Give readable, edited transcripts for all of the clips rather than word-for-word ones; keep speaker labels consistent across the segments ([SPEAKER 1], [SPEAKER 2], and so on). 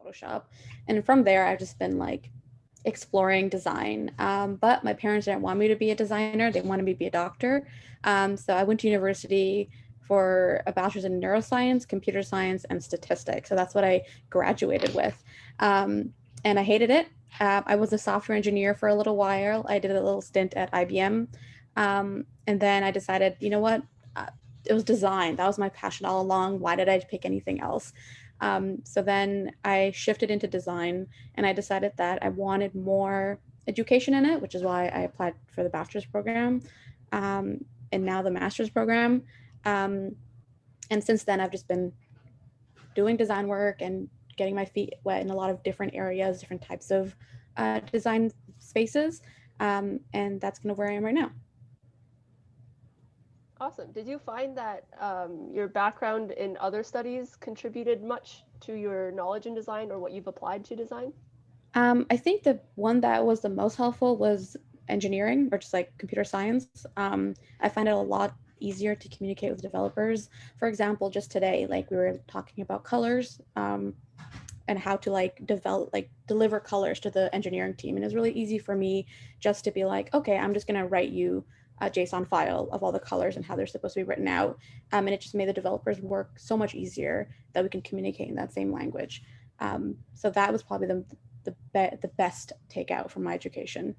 [SPEAKER 1] Photoshop. And from there, I've just been like exploring design. But my parents didn't want me to be a designer. They wanted me to be a doctor. So I went to university for a bachelor's in neuroscience, computer science, and statistics. So that's what I graduated with. And I hated it. I was a software engineer for a little while. I did a little stint at IBM. And then I decided, you know what? It was design. That was my passion all along. Why did I pick anything else? So then I shifted into design, and I decided that I wanted more education in it, which is why I applied for the bachelor's program, and now the master's program. And since then, I've just been doing design work and getting my feet wet in a lot of different areas, different types of design spaces. And that's kind of where I am right now.
[SPEAKER 2] Awesome. Did you find that your background in other studies contributed much to your knowledge in design or what you've applied to design?
[SPEAKER 1] I think the one that was the most helpful was engineering, or just like computer science. I find it a lot easier to communicate with developers. For example, just today, like we were talking about colors and how to like deliver colors to the engineering team. And it's really easy for me just to be like, okay, I'm just gonna write you a JSON file of all the colors and how they're supposed to be written out. And it just made the developers work so much easier that we can communicate in that same language. So that was probably the best takeout from my education.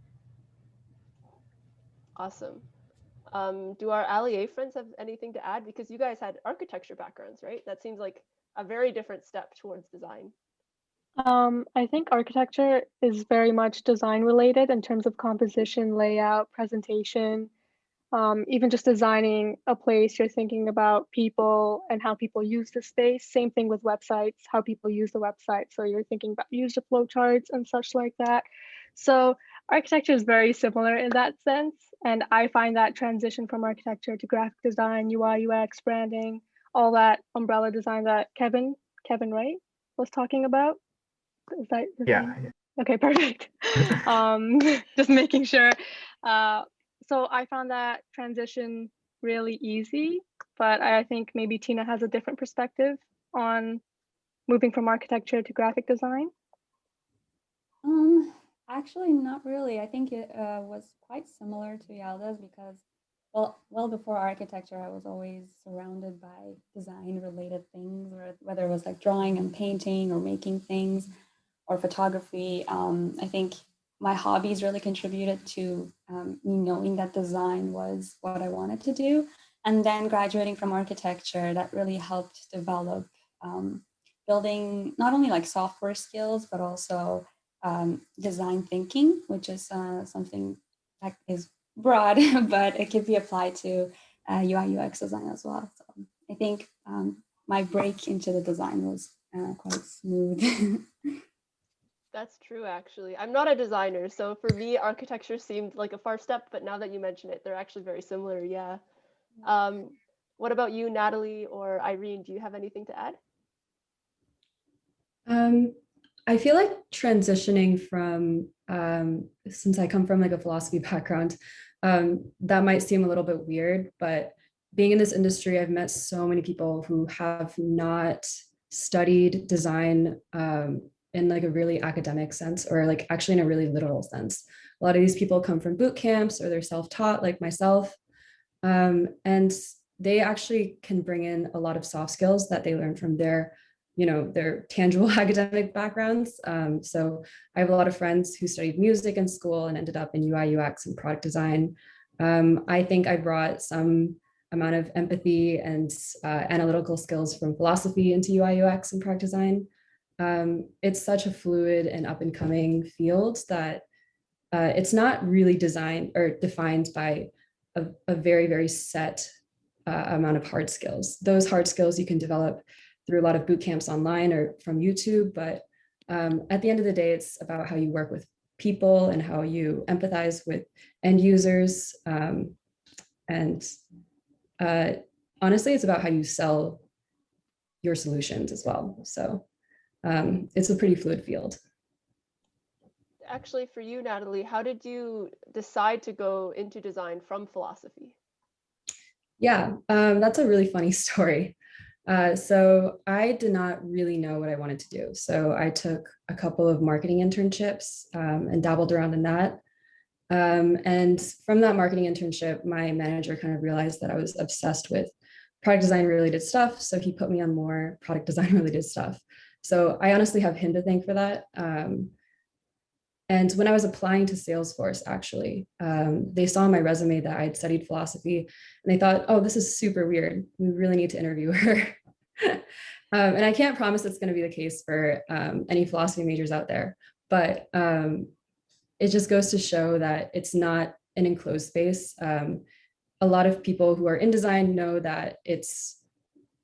[SPEAKER 2] Awesome. Do our Allier friends have anything to add? Because you guys had architecture backgrounds, right? That seems like a very different step towards design.
[SPEAKER 3] I think architecture is very much design related in terms of composition, layout, presentation, even just designing a place. You're thinking about people and how people use the space. Same thing with websites, how people use the website. So you're thinking about user flow charts and such like that. So architecture is very similar in that sense. And I find that transition from architecture to graphic design, UI, UX, branding, all that umbrella design that Kevin, right, was talking about. Is that
[SPEAKER 4] yeah.
[SPEAKER 3] Okay, perfect. Just making sure. So I found that transition really easy, but I think maybe Tina has a different perspective on moving from architecture to graphic design.
[SPEAKER 5] Actually, not really. I think it was quite similar to Yalda's because, well before architecture, I was always surrounded by design-related things, or whether it was like drawing and painting or making things or photography. I think my hobbies really contributed to me knowing that design was what I wanted to do. And then graduating from architecture, that really helped develop building not only like software skills, but also design thinking, which is something that is broad, but it could be applied to UI UX design as well. So I think my break into the design was quite smooth.
[SPEAKER 2] That's true, actually. I'm not a designer, so for me, architecture seemed like a far step, but now that you mention it, they're actually very similar, yeah. What about you, Natalie or Irene? Do you have anything to add?
[SPEAKER 6] I feel like transitioning from, since I come from like a philosophy background, that might seem a little bit weird, but being in this industry, I've met so many people who have not studied design in like a really academic sense, or like actually in a really literal sense. A lot of these people come from boot camps or they're self-taught like myself. And they actually can bring in a lot of soft skills that they learn from their tangible academic backgrounds. So I have a lot of friends who studied music in school and ended up in UI, UX and product design. I think I brought some amount of empathy and analytical skills from philosophy into UI, UX and product design. It's such a fluid and up and coming field that it's not really designed or defined by a very, very set amount of hard skills. Those hard skills you can develop through a lot of boot camps online or from YouTube, but at the end of the day, it's about how you work with people and how you empathize with end users. And honestly, it's about how you sell your solutions as well. So it's a pretty fluid field.
[SPEAKER 2] Actually, for you, Natalie, how did you decide to go into design from philosophy?
[SPEAKER 6] Yeah, that's a really funny story. So I did not really know what I wanted to do. So I took a couple of marketing internships and dabbled around in that. And from that marketing internship, my manager kind of realized that I was obsessed with product design related stuff. So he put me on more product design related stuff. So I honestly have him to thank for that. And when I was applying to Salesforce, actually, they saw on my resume that I had studied philosophy and they thought, oh, this is super weird. We really need to interview her. And I can't promise it's going to be the case for any philosophy majors out there, but it just goes to show that it's not an enclosed space. A lot of people who are in design know that it's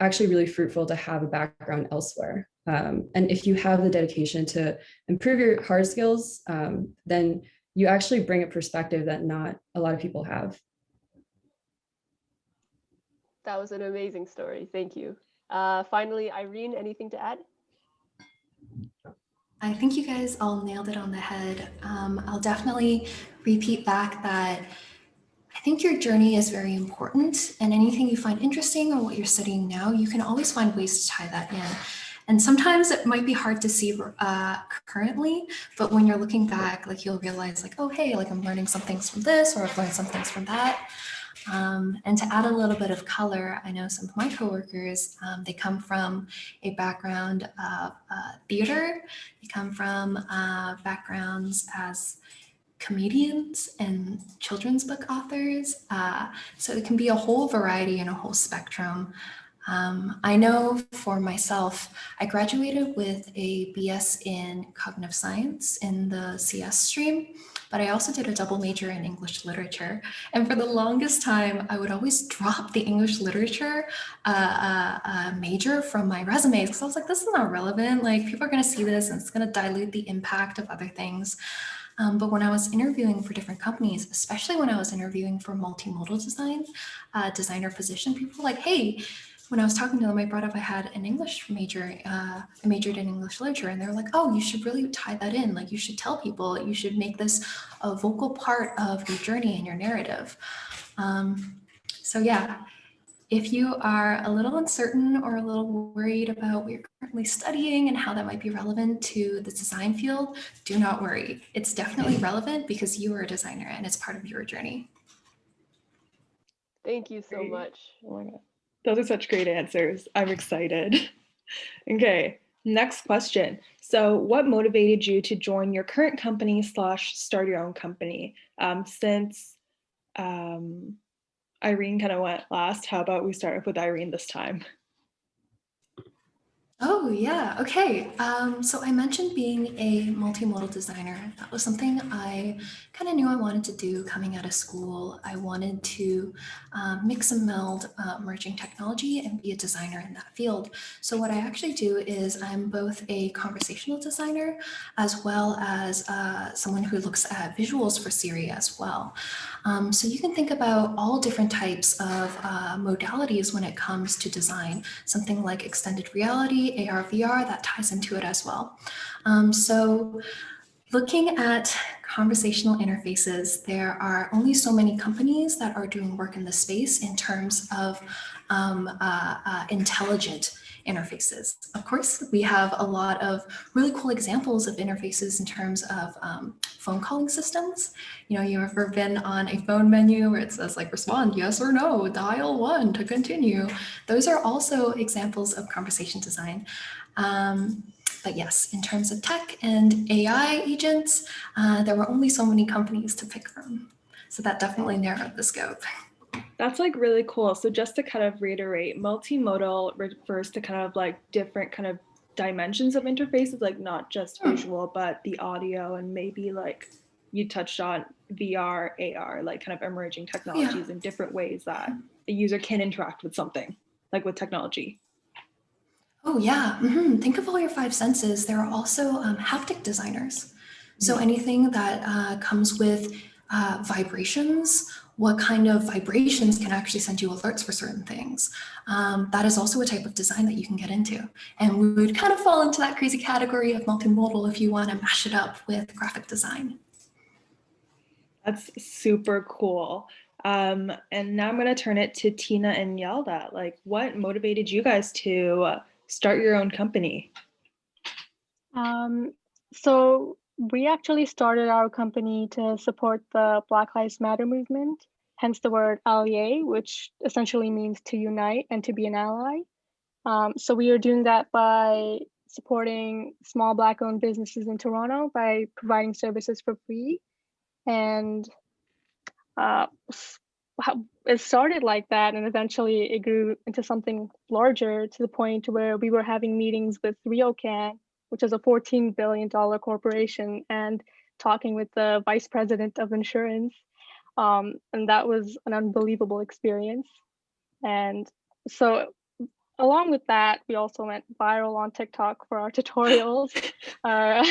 [SPEAKER 6] actually really fruitful to have a background elsewhere. And if you have the dedication to improve your hard skills, then you actually bring a perspective that not a lot of people have.
[SPEAKER 2] That was an amazing story. Thank you. Finally, Irene, anything to add?
[SPEAKER 4] I think you guys all nailed it on the head. I'll definitely repeat back that I think your journey is very important, and anything you find interesting or what you're studying now, you can always find ways to tie that in. And sometimes it might be hard to see currently, but when you're looking back, like you'll realize like, oh, hey, like I'm learning some things from this, or I've learned some things from that. And to add a little bit of color, I know some of my coworkers, they come from a background of theater. They come from backgrounds as comedians and children's book authors. So it can be a whole variety and a whole spectrum. I know for myself, I graduated with a BS in cognitive science in the CS stream, but I also did a double major in English literature. And for the longest time, I would always drop the English literature major from my resumes because I was like, this is not relevant. Like people are going to see this and it's going to dilute the impact of other things. But when I was interviewing for different companies, especially when I was interviewing for multi-modal design, designer position, people were like, hey, when I was talking to them, I brought up I had an English major, I majored in English literature, and they were like, oh, you should really tie that in. Like you should tell people, you should make this a vocal part of your journey and your narrative. So yeah, if you are a little uncertain or a little worried about what you're currently studying and how that might be relevant to the design field, do not worry. It's definitely relevant because you are a designer and it's part of your journey.
[SPEAKER 2] Thank you so much.
[SPEAKER 7] Oh my God. Those are such great answers. I'm excited. Okay, next question. So what motivated you to join your current company / start your own company? Since Irene kind of went last, how about we start off with Irene this time?
[SPEAKER 4] Oh yeah, okay. So I mentioned being a multimodal designer. That was something I kind of knew I wanted to do coming out of school. I wanted to mix and meld emerging technology and be a designer in that field. So what I actually do is I'm both a conversational designer as well as someone who looks at visuals for Siri as well. So you can think about all different types of modalities when it comes to design, something like extended reality, AR, VR, that ties into it as well. So looking at conversational interfaces, there are only so many companies that are doing work in the space in terms of intelligent interfaces. Of course, we have a lot of really cool examples of interfaces in terms of phone calling systems. You know, you've ever been on a phone menu where it says like respond yes or no, dial 1 to continue. Those are also examples of conversation design. But yes, in terms of tech and AI agents, there were only so many companies to pick from. So that definitely narrowed the scope.
[SPEAKER 7] That's like really cool. So just to kind of reiterate, multimodal refers to kind of like different kind of dimensions of interfaces, like not just visual, but the audio and maybe like you touched on VR, AR, like kind of emerging technologies in different ways that a user can interact with something, like with technology.
[SPEAKER 4] Oh yeah, think of all your 5 senses. There are also haptic designers. So anything that comes with vibrations, what kind of vibrations can actually send you alerts for certain things. That is also a type of design that you can get into. And we would kind of fall into that crazy category of multimodal if you want to mash it up with graphic design.
[SPEAKER 7] That's super cool. And now I'm going to turn it to Tina and Yalda. Like, what motivated you guys to start your own company?
[SPEAKER 3] So we actually started our company to support the Black Lives Matter movement, hence the word allié, which essentially means to unite and to be an ally. So we are doing that by supporting small Black-owned businesses in Toronto by providing services for free. And it started like that, and eventually it grew into something larger to the point where we were having meetings with RioCan, which is a $14 billion corporation, and talking with the vice president of insurance. And that was an unbelievable experience. And so along with that, we also went viral on TikTok for our tutorials, our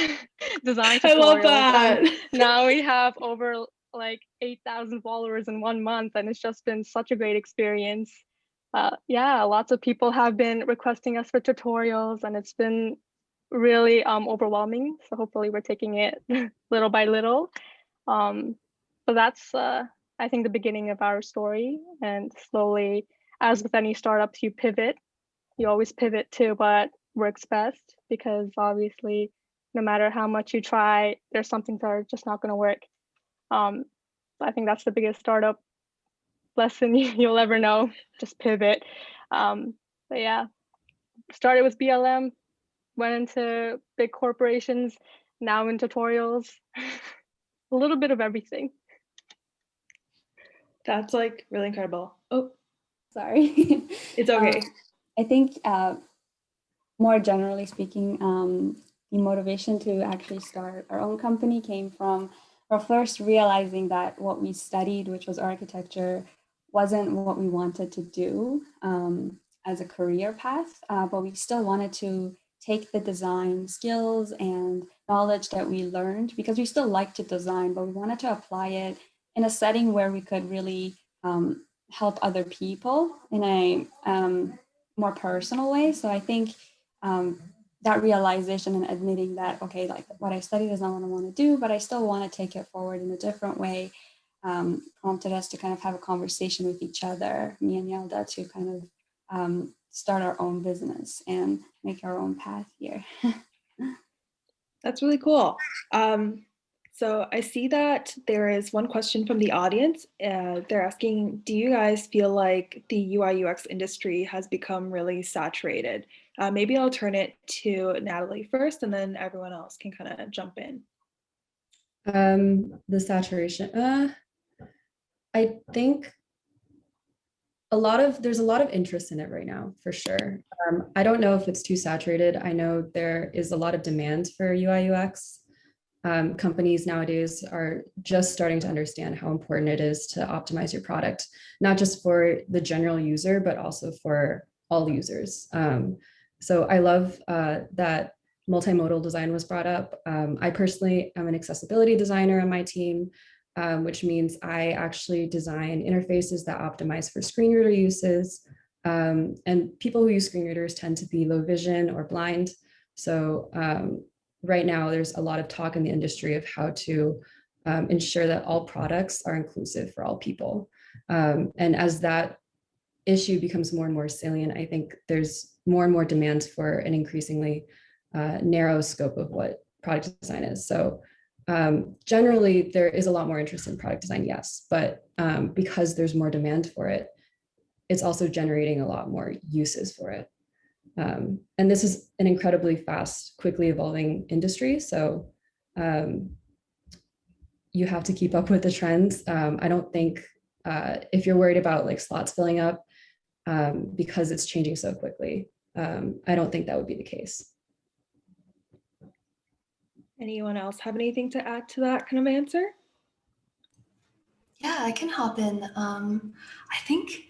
[SPEAKER 3] design tutorials.
[SPEAKER 7] I love that.
[SPEAKER 3] And now we have over like 8,000 followers in 1 month, and it's just been such a great experience. Yeah, lots of people have been requesting us for tutorials, and it's been really overwhelming. So hopefully we're taking it little by little. But that's, I think, the beginning of our story. And slowly, as with any startups, you pivot. You always pivot to what works best, because obviously, no matter how much you try, there's some things that are just not going to work. I think that's the biggest startup lesson you'll ever know. Just pivot. But yeah, started with BLM, went into big corporations, now in tutorials. A little bit of everything.
[SPEAKER 7] That's like really incredible. Oh,
[SPEAKER 5] Sorry.
[SPEAKER 7] it's okay.
[SPEAKER 5] I think more generally speaking, the motivation to actually start our own company came from our first realizing that what we studied, which was architecture, wasn't what we wanted to do as a career path, but we still wanted to take the design skills and knowledge that we learned, because we still like to design, but we wanted to apply it in a setting where we could really help other people in a more personal way. So I think that realization and admitting that, okay, like what I studied is not what I want to do, but I still want to take it forward in a different way, prompted us to kind of have a conversation with each other, me and Yalda, to kind of start our own business and make our own path here.
[SPEAKER 7] That's really cool. So I see that there is one question from the audience. They're asking, do you guys feel like the UI UX industry has become really saturated? Maybe I'll turn it to Natalie first, and then everyone else can kind of jump in.
[SPEAKER 6] The saturation, I think there's a lot of interest in it right now, for sure. I don't know if it's too saturated. I know there is a lot of demand for UI UX. Companies nowadays are just starting to understand how important it is to optimize your product, not just for the general user, but also for all users. So I love that multimodal design was brought up. I personally am an accessibility designer on my team, which means I actually design interfaces that optimize for screen reader uses. And people who use screen readers tend to be low vision or blind. So right now, there's a lot of talk in the industry of how to ensure that all products are inclusive for all people. And as that issue becomes more and more salient, I think there's more and more demand for an increasingly narrow scope of what product design is. So generally, there is a lot more interest in product design, yes, but because there's more demand for it, it's also generating a lot more uses for it. And this is an incredibly fast, quickly evolving industry. So you have to keep up with the trends. I don't think if you're worried about like slots filling up because it's changing so quickly, I don't think that would be the case.
[SPEAKER 7] Anyone else have anything to add to that kind of answer?
[SPEAKER 4] Yeah, I can hop in. I think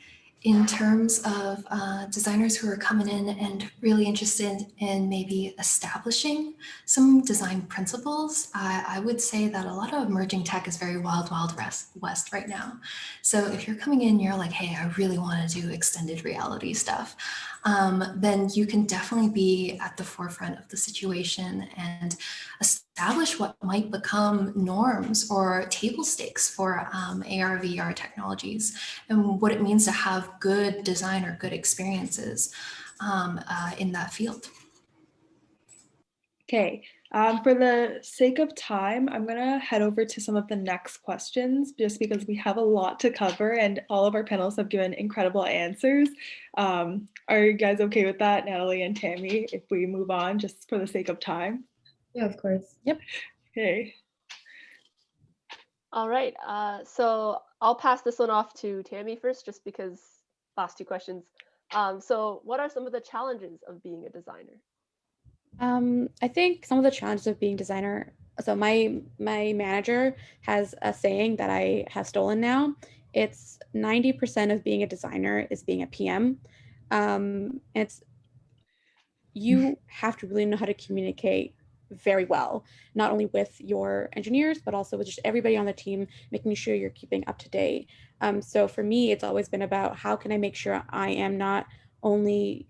[SPEAKER 4] in terms of designers who are coming in and really interested in maybe establishing some design principles, I would say that a lot of emerging tech is very wild, wild west right now. So if you're coming in, you're like, hey, I really want to do extended reality stuff, then you can definitely be at the forefront of the situation and establish what might become norms or table stakes for AR, VR technologies, and what it means to have good design or good experiences in that field.
[SPEAKER 7] Okay, for the sake of time, I'm gonna head over to some of the next questions just because we have a lot to cover and all of our panelists have given incredible answers. Are you guys okay with that, Natalie and Tammy, if we move on just for the sake of time?
[SPEAKER 6] Yeah, of course. Yep.
[SPEAKER 7] Okay.
[SPEAKER 2] All right, so I'll pass this one off to Tammy first, just because last two questions. So what are some of the challenges of being a designer?
[SPEAKER 1] I think some of the challenges of being designer. So my manager has a saying that I have stolen now. It's 90% of being a designer is being a PM. You have to really know how to communicate very well, not only with your engineers, but also with just everybody on the team, making sure you're keeping up to date. So for me, it's always been about how can I make sure I am not only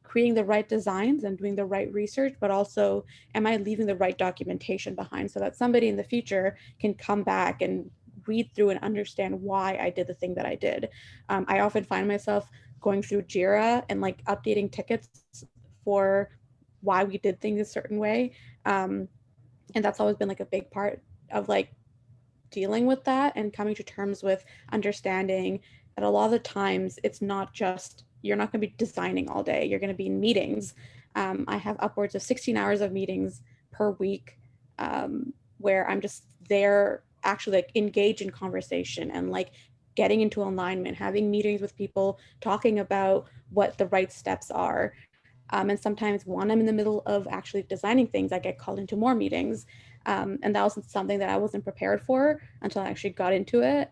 [SPEAKER 1] creating the right designs and doing the right research, but also am I leaving the right documentation behind so that somebody in the future can come back and read through and understand why I did the thing that I did. I often find myself going through Jira and like updating tickets for why we did things a certain way. And that's always been like a big part of like dealing with that and coming to terms with understanding that a lot of the times it's not just, you're not going to be designing all day, you're going to be in meetings. I have upwards of 16 hours of meetings per week, where I'm just there actually like engaged in conversation and like getting into alignment, having meetings with people, talking about what the right steps are. And sometimes when I'm in the middle of actually designing things, I get called into more meetings. And that was something that I wasn't prepared for until I actually got into it.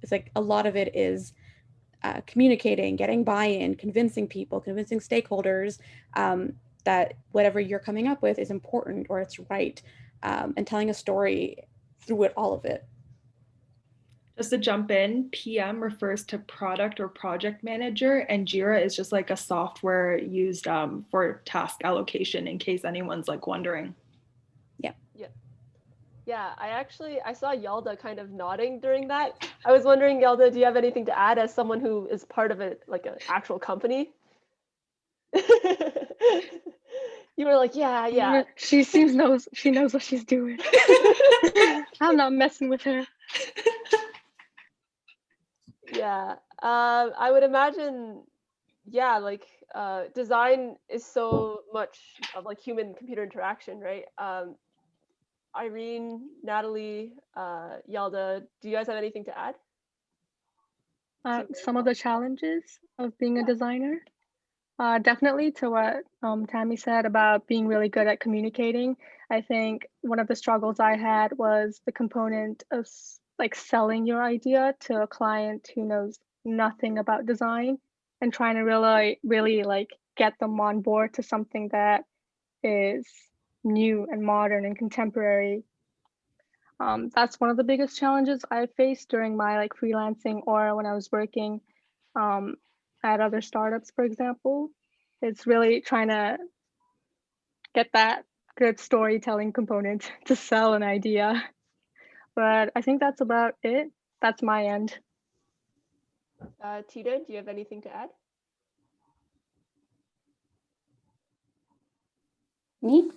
[SPEAKER 1] It's like a lot of it is communicating, getting buy-in, convincing people, convincing stakeholders that whatever you're coming up with is important or it's right, and telling a story through it, all of it.
[SPEAKER 7] Just to jump in, PM refers to product or project manager, and Jira is just like a software used for task allocation, in case anyone's like wondering.
[SPEAKER 2] Yeah, I saw Yalda kind of nodding during that. I was wondering, Yalda, do you have anything to add as someone who is part of it, like an actual company? You were like, yeah.
[SPEAKER 3] She knows what she's doing. I'm not messing with her.
[SPEAKER 2] Yeah, I would imagine, yeah, like design is so much of like human computer interaction, right? Irene, Natalie, Yalda, do you guys have anything to add?
[SPEAKER 3] Some of the challenges of being a designer, definitely to what Tammy said about being really good at communicating. I think one of the struggles I had was the component of like selling your idea to a client who knows nothing about design and trying to really like get them on board to something that is new and modern and contemporary. That's one of the biggest challenges I faced during my like freelancing or when I was working at other startups, for example. It's really trying to get that good storytelling component to sell an idea. But I think that's about it. That's my end.
[SPEAKER 2] Tina, do you have anything to add?
[SPEAKER 5] Me?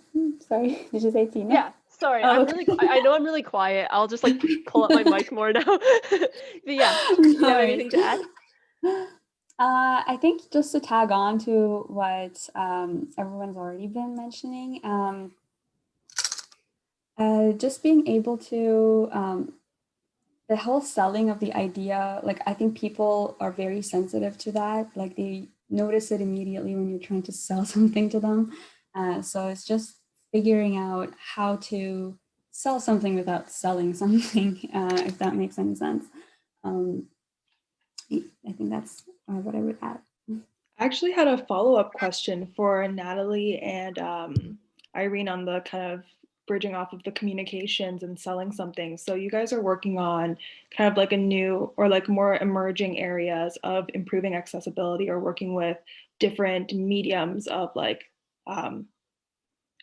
[SPEAKER 5] Sorry, did you say Tina?
[SPEAKER 2] Yeah, sorry.
[SPEAKER 5] Oh,
[SPEAKER 2] I'm
[SPEAKER 5] okay.
[SPEAKER 2] really. I know I'm really quiet. I'll just like pull up my mic more now. But yeah, do you have anything to add?
[SPEAKER 5] I think just to tag on to what everyone's already been mentioning, just being able to, the whole selling of the idea, like I think people are very sensitive to that. Like they notice it immediately when you're trying to sell something to them. So it's just figuring out how to sell something without selling something, if that makes any sense. I think that's what I would add.
[SPEAKER 7] I actually had a follow-up question for Natalie and Irene on the kind of bridging off of the communications and selling something. So you guys are working on kind of like a new or like more emerging areas of improving accessibility or working with different mediums of like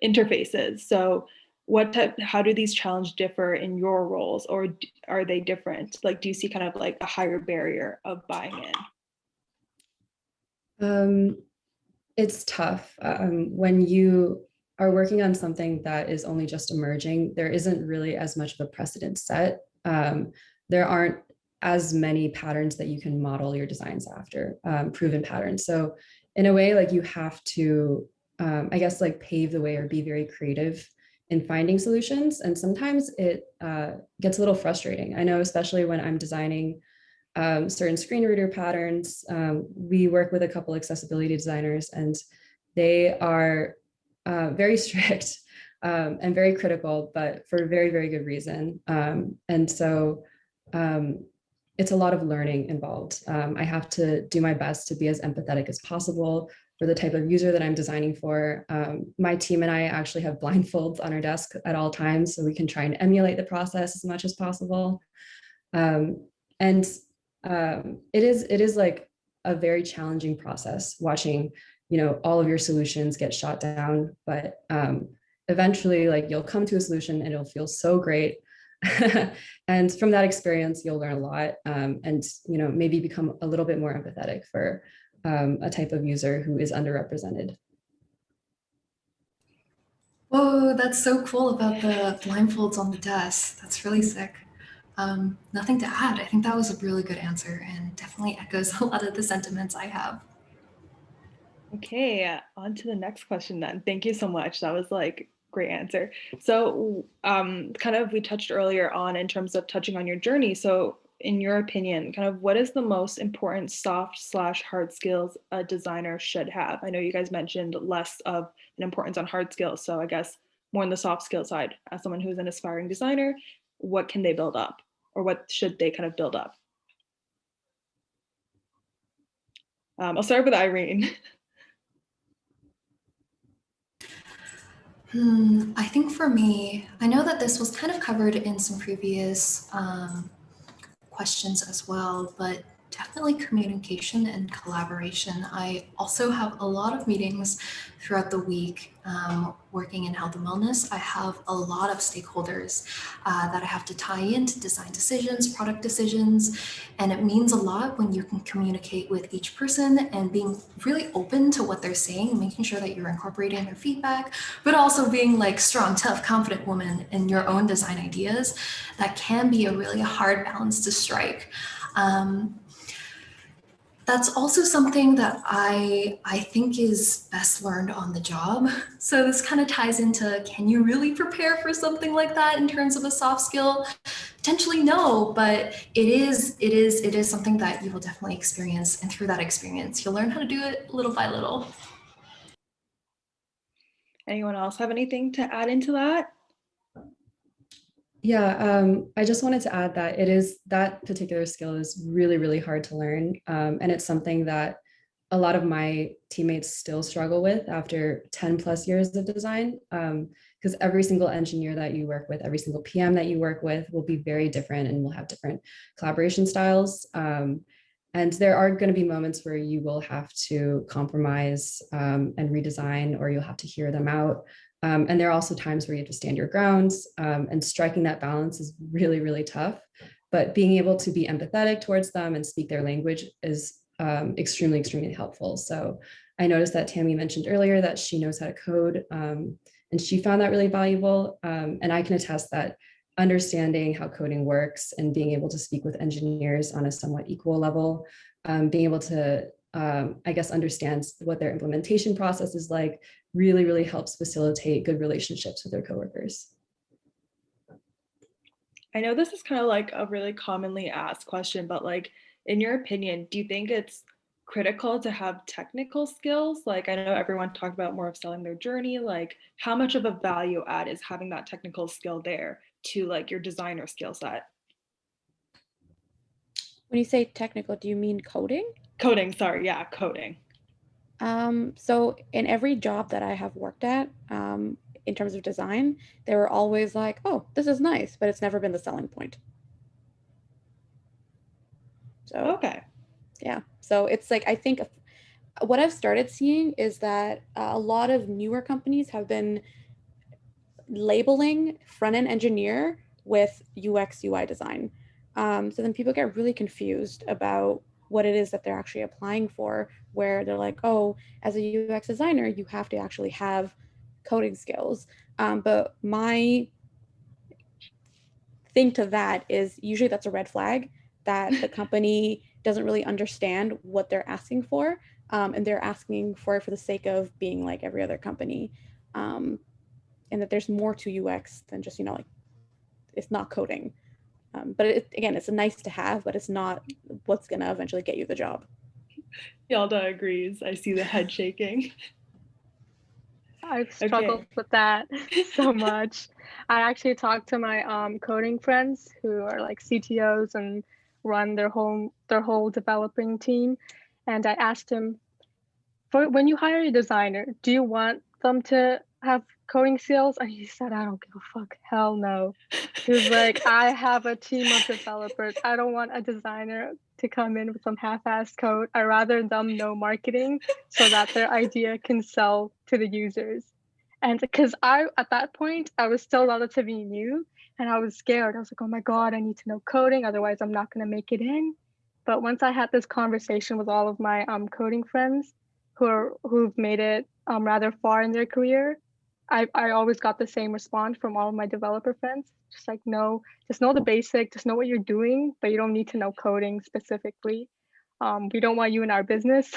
[SPEAKER 7] interfaces. So how do these challenges differ in your roles, or are they different? Like, do you see kind of like a higher barrier of buying in?
[SPEAKER 6] It's tough. When you are working on something that is only just emerging, there isn't really as much of a precedent set. There aren't as many patterns that you can model your designs after, proven patterns. So in a way, like you have to, I guess, like pave the way or be very creative in finding solutions. And sometimes it gets a little frustrating. I know, especially when I'm designing certain screen reader patterns. We work with a couple accessibility designers, and they are very strict and very critical, but for a very, very good reason. And so it's a lot of learning involved. I have to do my best to be as empathetic as possible for the type of user that I'm designing for. My team and I actually have blindfolds on our desk at all times, so we can try and emulate the process as much as possible. And it is like a very challenging process watching, all of your solutions get shot down, but eventually like you'll come to a solution and it'll feel so great. And from that experience, you'll learn a lot, and maybe become a little bit more empathetic for a type of user who is underrepresented.
[SPEAKER 4] Whoa, that's so cool about the blindfolds on the desk. That's really sick. Nothing to add. I think that was a really good answer and definitely echoes a lot of the sentiments I have.
[SPEAKER 7] Okay, on to the next question then. Thank you so much. That was like great answer. So kind of we touched earlier on in terms of touching on your journey. So in your opinion, kind of what is the most important soft/hard skills a designer should have? I know you guys mentioned less of an importance on hard skills. So I guess more on the soft skill side, as someone who's an aspiring designer, what can they build up, or what should they kind of build up? I'll start with Irene.
[SPEAKER 4] I think for me, I know that this was kind of covered in some previous questions as well, but definitely communication and collaboration. I also have a lot of meetings throughout the week working in health and wellness. I have a lot of stakeholders that I have to tie into design decisions, product decisions, and it means a lot when you can communicate with each person and being really open to what they're saying and making sure that you're incorporating their feedback, but also being like strong, tough, confident woman in your own design ideas. That can be a really hard balance to strike. That's also something that I think is best learned on the job. So this kind of ties into, can you really prepare for something like that in terms of a soft skill? Potentially no, but it is something that you will definitely experience, and through that experience, you'll learn how to do it little by little.
[SPEAKER 7] Anyone else have anything to add into that?
[SPEAKER 6] Yeah, I just wanted to add that that particular skill is really, really hard to learn. And it's something that a lot of my teammates still struggle with after 10 plus years of design. Because every single engineer that you work with, every single PM that you work with will be very different and will have different collaboration styles. And there are going to be moments where you will have to compromise and redesign, or you'll have to hear them out. And there are also times where you have to stand your grounds, and striking that balance is really, really tough. But being able to be empathetic towards them and speak their language is extremely, extremely helpful. So I noticed that Tammy mentioned earlier that she knows how to code, and she found that really valuable. And I can attest that understanding how coding works and being able to speak with engineers on a somewhat equal level, being able to I guess, understands what their implementation process is like, really, really helps facilitate good relationships with their coworkers.
[SPEAKER 7] I know this is kind of like a really commonly asked question, but like, in your opinion, do you think it's critical to have technical skills? Like, I know everyone talked about more of selling their journey. Like, how much of a value add is having that technical skill there to like your designer skill set?
[SPEAKER 1] When you say technical, do you mean coding?
[SPEAKER 7] Coding, sorry, yeah, coding.
[SPEAKER 1] So in every job that I have worked at, in terms of design, they were always like, oh, this is nice, but it's never been the selling point. So,
[SPEAKER 7] okay.
[SPEAKER 1] Yeah. So it's like, I think what I've started seeing is that a lot of newer companies have been labeling front-end engineer with UX UI design. So then people get really confused about what it is that they're actually applying for, where they're like, oh, as a UX designer, you have to actually have coding skills. But my thing to that is usually that's a red flag that the company doesn't really understand what they're asking for. And they're asking for it for the sake of being like every other company. And that there's more to UX than just, like, it's not coding. But again, it's a nice to have, but it's not what's going to eventually get you the job.
[SPEAKER 7] Yalda agrees. I see the head shaking.
[SPEAKER 3] I've struggled with that so much. I actually talked to my coding friends who are like CTOs and run their whole developing team, and I asked him, for when you hire a designer, do you want them to have coding skills? And he said, I don't give a fuck. Hell no. He was like, I have a team of developers. I don't want a designer to come in with some half-assed code. I'd rather them know marketing so that their idea can sell to the users. And because at that point, I was still relatively new and I was scared. I was like, oh my God, I need to know coding. Otherwise, I'm not going to make it in. But once I had this conversation with all of my coding friends who've made it rather far in their career, I always got the same response from all of my developer friends. Just like, no, just know the basic, just know what you're doing, but you don't need to know coding specifically. We don't want you in our business.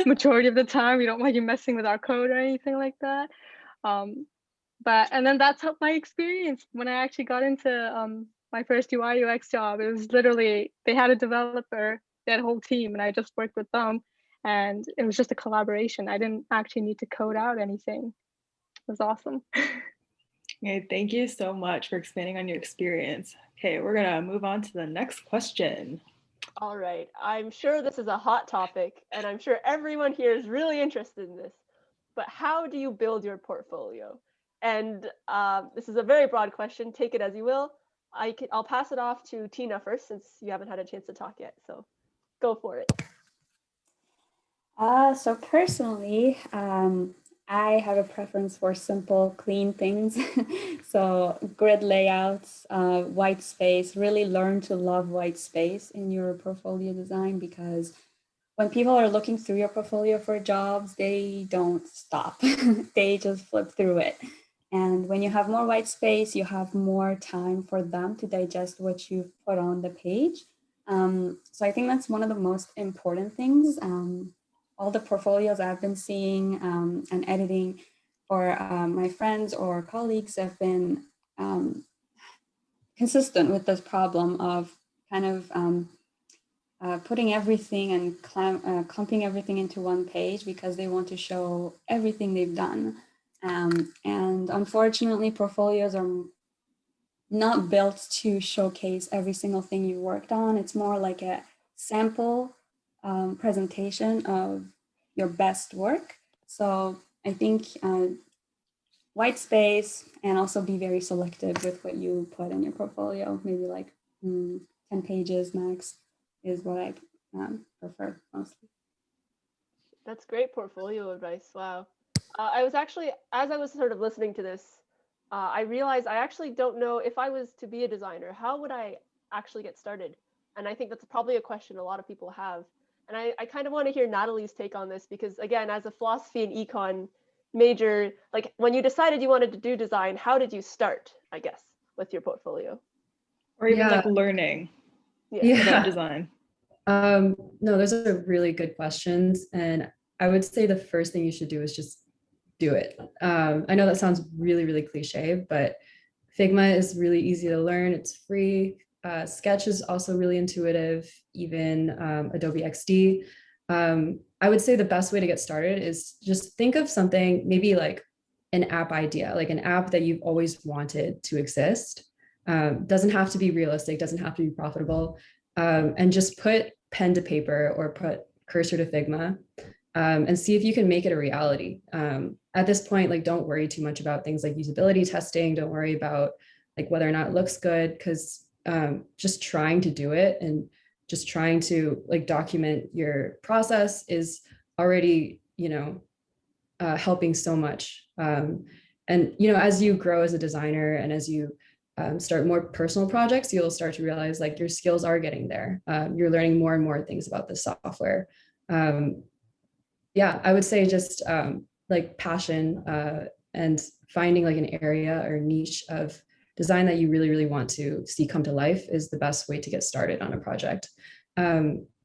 [SPEAKER 3] Majority of the time, we don't want you messing with our code or anything like that. And then that's how my experience when I actually got into my first UI UX job. It was literally, they had a developer, they had a whole team, and I just worked with them. And it was just a collaboration. I didn't actually need to code out anything. It was awesome.
[SPEAKER 7] Okay, thank you so much for expanding on your experience. Okay, we're gonna move on to the next question.
[SPEAKER 2] All right, I'm sure this is a hot topic, and I'm sure everyone here is really interested in this, but how do you build your portfolio? And this is a very broad question, take it as you will. I'll pass it off to Tina first, since you haven't had a chance to talk yet, so go for it.
[SPEAKER 5] So personally, I have a preference for simple, clean things. So grid layouts, white space, really learn to love white space in your portfolio design, because when people are looking through your portfolio for jobs, they don't stop. They just flip through it. And when you have more white space, you have more time for them to digest what you've put on the page. So I think that's one of the most important things. All the portfolios I've been seeing and editing for my friends or colleagues have been consistent with this problem of kind of putting everything and clumping everything into one page because they want to show everything they've done. And unfortunately, portfolios are not built to showcase every single thing you worked on. It's more like a sample presentation of your best work. So I think white space, and also be very selective with what you put in your portfolio. Maybe like 10 pages max is what I prefer mostly.
[SPEAKER 2] That's great portfolio advice. Wow. I was actually, as I was sort of listening to this, I realized I actually don't know if I was to be a designer, how would I actually get started? And I think that's probably a question a lot of people have. And I kind of want to hear Natalie's take on this, because again, as a philosophy and econ major, like when you decided you wanted to do design, how did you start, I guess, with your portfolio?
[SPEAKER 7] Or even like learning about design.
[SPEAKER 6] No, those are really good questions. And I would say the first thing you should do is just do it. I know that sounds really, really cliche, but Figma is really easy to learn. It's free. Sketch is also really intuitive, even Adobe XD. I would say the best way to get started is just think of something, maybe like an app idea, like an app that you've always wanted to exist. Doesn't have to be realistic, doesn't have to be profitable, and just put pen to paper or put cursor to Figma and see if you can make it a reality. At this point, like, don't worry too much about things like usability testing. Don't worry about like whether or not it looks good, because just trying to do it and just trying to like document your process is already, helping so much. And, you know, as you grow as a designer and as you start more personal projects, you'll start to realize like your skills are getting there. You're learning more and more things about the software. Yeah, I would say just like passion and finding like an area or niche of design that you really, really want to see come to life is the best way to get started on a project.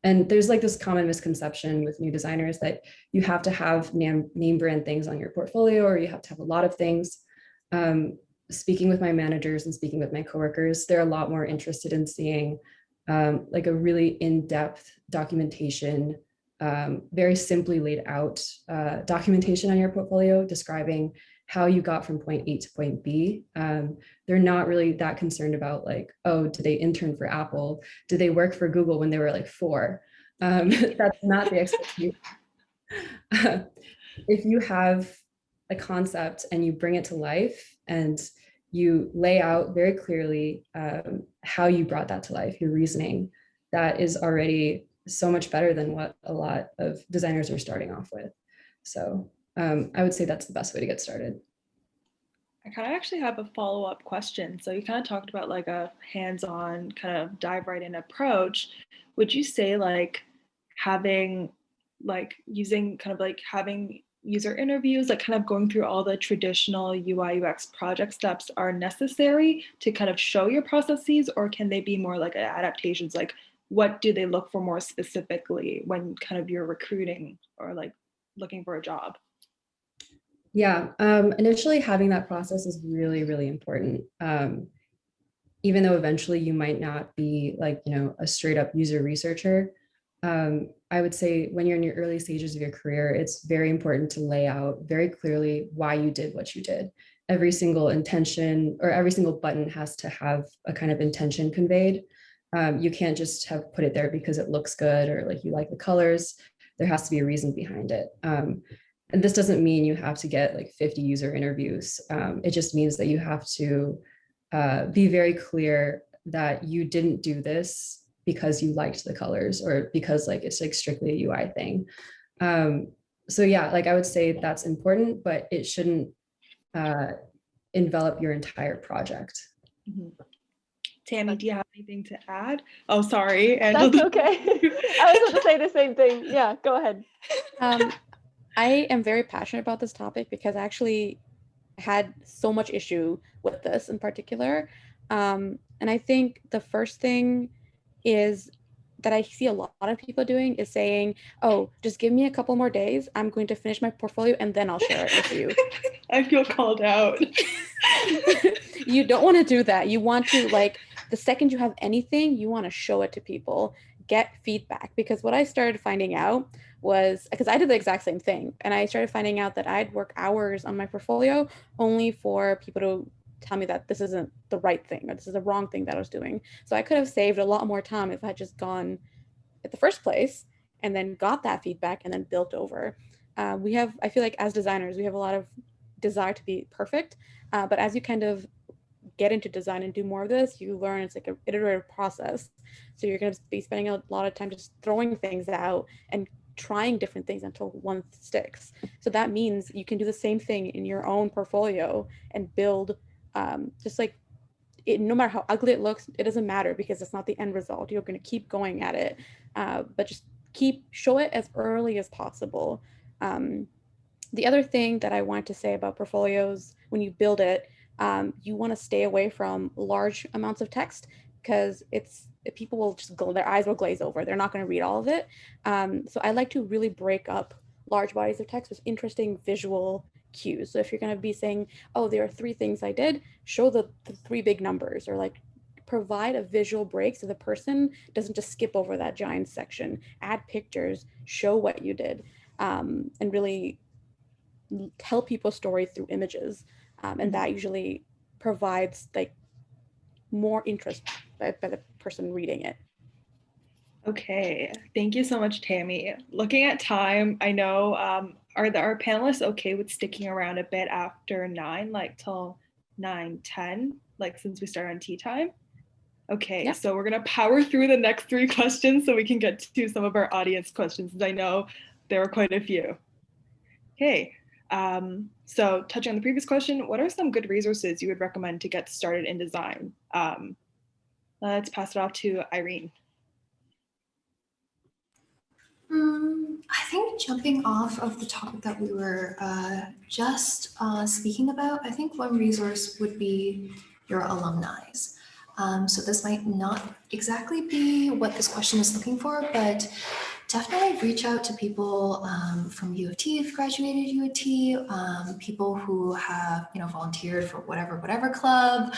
[SPEAKER 6] And there's like this common misconception with new designers that you have to have name brand things on your portfolio, or you have to have a lot of things. Speaking with my managers and speaking with my coworkers, they're a lot more interested in seeing like a really in-depth documentation, very simply laid out documentation on your portfolio describing how you got from point A to point B. They're not really that concerned about like, oh, did they intern for Apple? Did they work for Google when they were like 4? That's not the expectation. If you have a concept and you bring it to life and you lay out very clearly how you brought that to life, your reasoning, that is already so much better than what a lot of designers are starting off with. So I would say that's the best way to get started.
[SPEAKER 7] I kind of actually have a follow-up question. So you kind of talked about like a hands-on kind of dive right in approach. Would you say like having like using kind of like having user interviews, like kind of going through all the traditional UI UX project steps are necessary to kind of show your processes, or can they be more like adaptations? Like what do they look for more specifically when kind of you're recruiting or like looking for a job?
[SPEAKER 6] Yeah, initially having that process is really, really important. Even though eventually you might not be like, you know, a straight up user researcher, I would say when you're in your early stages of your career, it's very important to lay out very clearly why you did what you did. Every single intention or every single button has to have a kind of intention conveyed. You can't just have put it there because it looks good or like you like the colors. There has to be a reason behind it. And this doesn't mean you have to get like 50 user interviews. It just means that you have to be very clear that you didn't do this because you liked the colors or because like it's like strictly a UI thing. So yeah, like I would say that's important, but it shouldn't envelop your entire project.
[SPEAKER 7] Mm-hmm. Tammy, do you have anything to add? Oh, sorry.
[SPEAKER 2] That's okay. I was about to say the same thing. Yeah, go ahead.
[SPEAKER 1] I am very passionate about this topic because I actually had so much issue with this in particular. And I think the first thing is that I see a lot of people doing is saying, oh, just give me a couple more days. I'm going to finish my portfolio and then I'll share it with you.
[SPEAKER 7] I feel called out.
[SPEAKER 1] You don't want to do that. You want to, like, the second you have anything, you want to show it to people, get feedback. Because what I started finding out was, because I did the exact same thing, and I started finding out that I'd work hours on my portfolio only for people to tell me that this isn't the right thing or this is the wrong thing that I was doing. So I could have saved a lot more time if I had just gone at the first place and then got that feedback and then built over. I feel like as designers, we have a lot of desire to be perfect, but as you kind of get into design and do more of this, you learn it's like an iterative process. So you're going to be spending a lot of time just throwing things out and trying different things until one sticks. So that means you can do the same thing in your own portfolio and build just like it, no matter how ugly it looks, it doesn't matter because it's not the end result. You're going to keep going at it, but just show it as early as possible. The other thing that I want to say about portfolios, when you build it, you want to stay away from large amounts of text because people will just go, their eyes will glaze over. They're not going to read all of it. So I like to really break up large bodies of text with interesting visual cues. So if you're going to be saying, oh, there are 3 things I did, show the 3 big numbers, or like provide a visual break so the person doesn't just skip over that giant section. Add pictures, show what you did, and really tell people stories through images. And that usually provides like more interest by the person reading it.
[SPEAKER 7] Okay, thank you so much, Tammy. Looking at time, I know, are our panelists okay with sticking around a bit after 9, like till 9:10, like since we start on tea time? Okay, yeah. So we're gonna power through the next 3 questions so we can get to some of our audience questions, because I know there are quite a few. Okay, So touching on the previous question, what are some good resources you would recommend to get started in design? Let's pass it off to Irene.
[SPEAKER 4] I think jumping off of the topic that we were just speaking about, I think one resource would be your alumni. So this might not exactly be what this question is looking for, but definitely reach out to people from U of T if you graduated U of T, people who have volunteered for whatever club.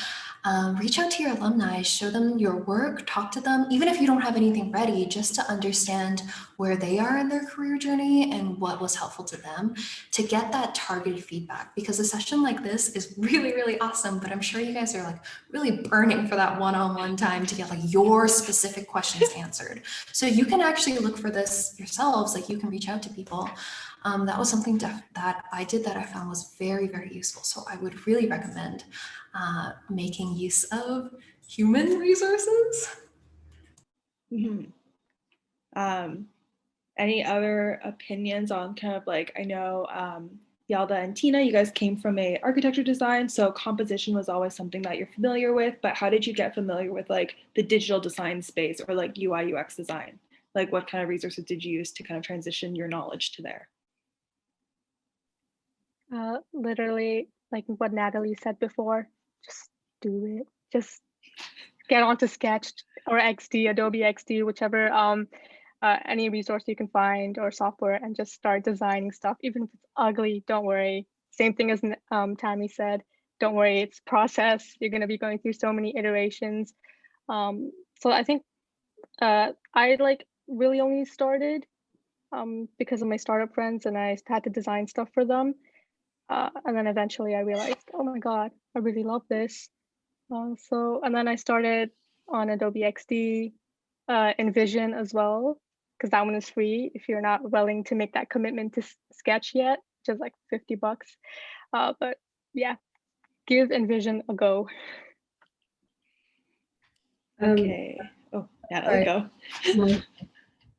[SPEAKER 4] Reach out to your alumni, show them your work, talk to them, even if you don't have anything ready, just to understand where they are in their career journey and what was helpful to them, to get that targeted feedback. Because a session like this is really, really awesome, but I'm sure you guys are like really burning for that one-on-one time to get like your specific questions answered. So you can actually look for this yourselves, like you can reach out to people. That was something that I did that I found was very, very useful. So I would really recommend making use of human resources.
[SPEAKER 7] Mm-hmm. Any other opinions on kind of like, I know Yalda and Tina, you guys came from a architecture design, so composition was always something that you're familiar with, but how did you get familiar with like the digital design space or like UI UX design? Like what kind of resources did you use to kind of transition your knowledge to there?
[SPEAKER 3] Literally, like what Natalie said before, just do it. Just get onto Sketch or XD, Adobe XD, whichever any resource you can find or software, and just start designing stuff. Even if it's ugly, don't worry. Same thing as Tammy said, don't worry, it's process. You're going to be going through so many iterations. So I think I like really only started because of my startup friends, and I had to design stuff for them. And then eventually I realized, oh my God, I really love this. And then I started on Adobe XD, InVision as well, because that one is free if you're not willing to make that commitment to Sketch yet, which is like $50. But yeah, give InVision a go.
[SPEAKER 7] Okay. Oh, yeah, let it go.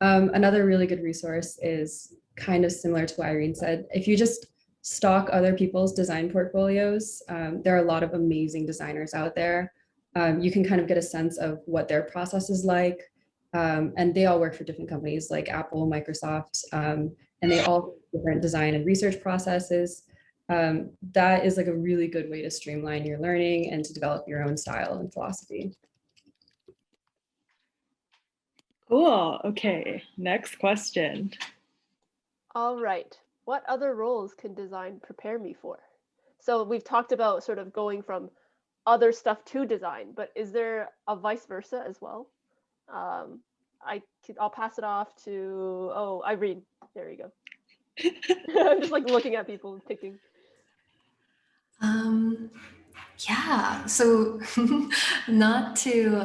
[SPEAKER 6] Another really good resource is kind of similar to what Irene said. If you just stalk other people's design portfolios, there are a lot of amazing designers out there. You can kind of get a sense of what their process is like. And they all work for different companies like Apple, Microsoft, and they all have different design and research processes. That is like a really good way to streamline your learning and to develop your own style and philosophy.
[SPEAKER 7] Cool. Okay, next question.
[SPEAKER 2] All right. What other roles can design prepare me for? So we've talked about sort of going from other stuff to design, but is there a vice versa as well? I'll pass it off to, Irene. There you go. I'm just like looking at people and picking.
[SPEAKER 4] Yeah, so not to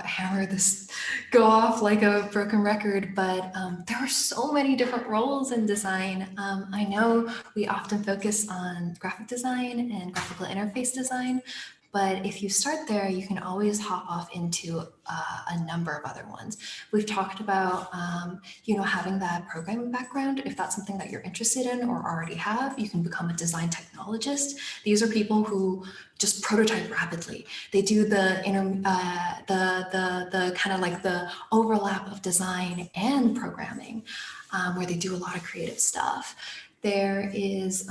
[SPEAKER 4] hammer this, go off like a broken record, but there are so many different roles in design. I know we often focus on graphic design and graphical interface design, but if you start there, you can always hop off into a number of other ones. We've talked about, having that programming background. If that's something that you're interested in or already have, you can become a design technologist. These are people who just prototype rapidly. They do the kind of like the overlap of design and programming, where they do a lot of creative stuff. There is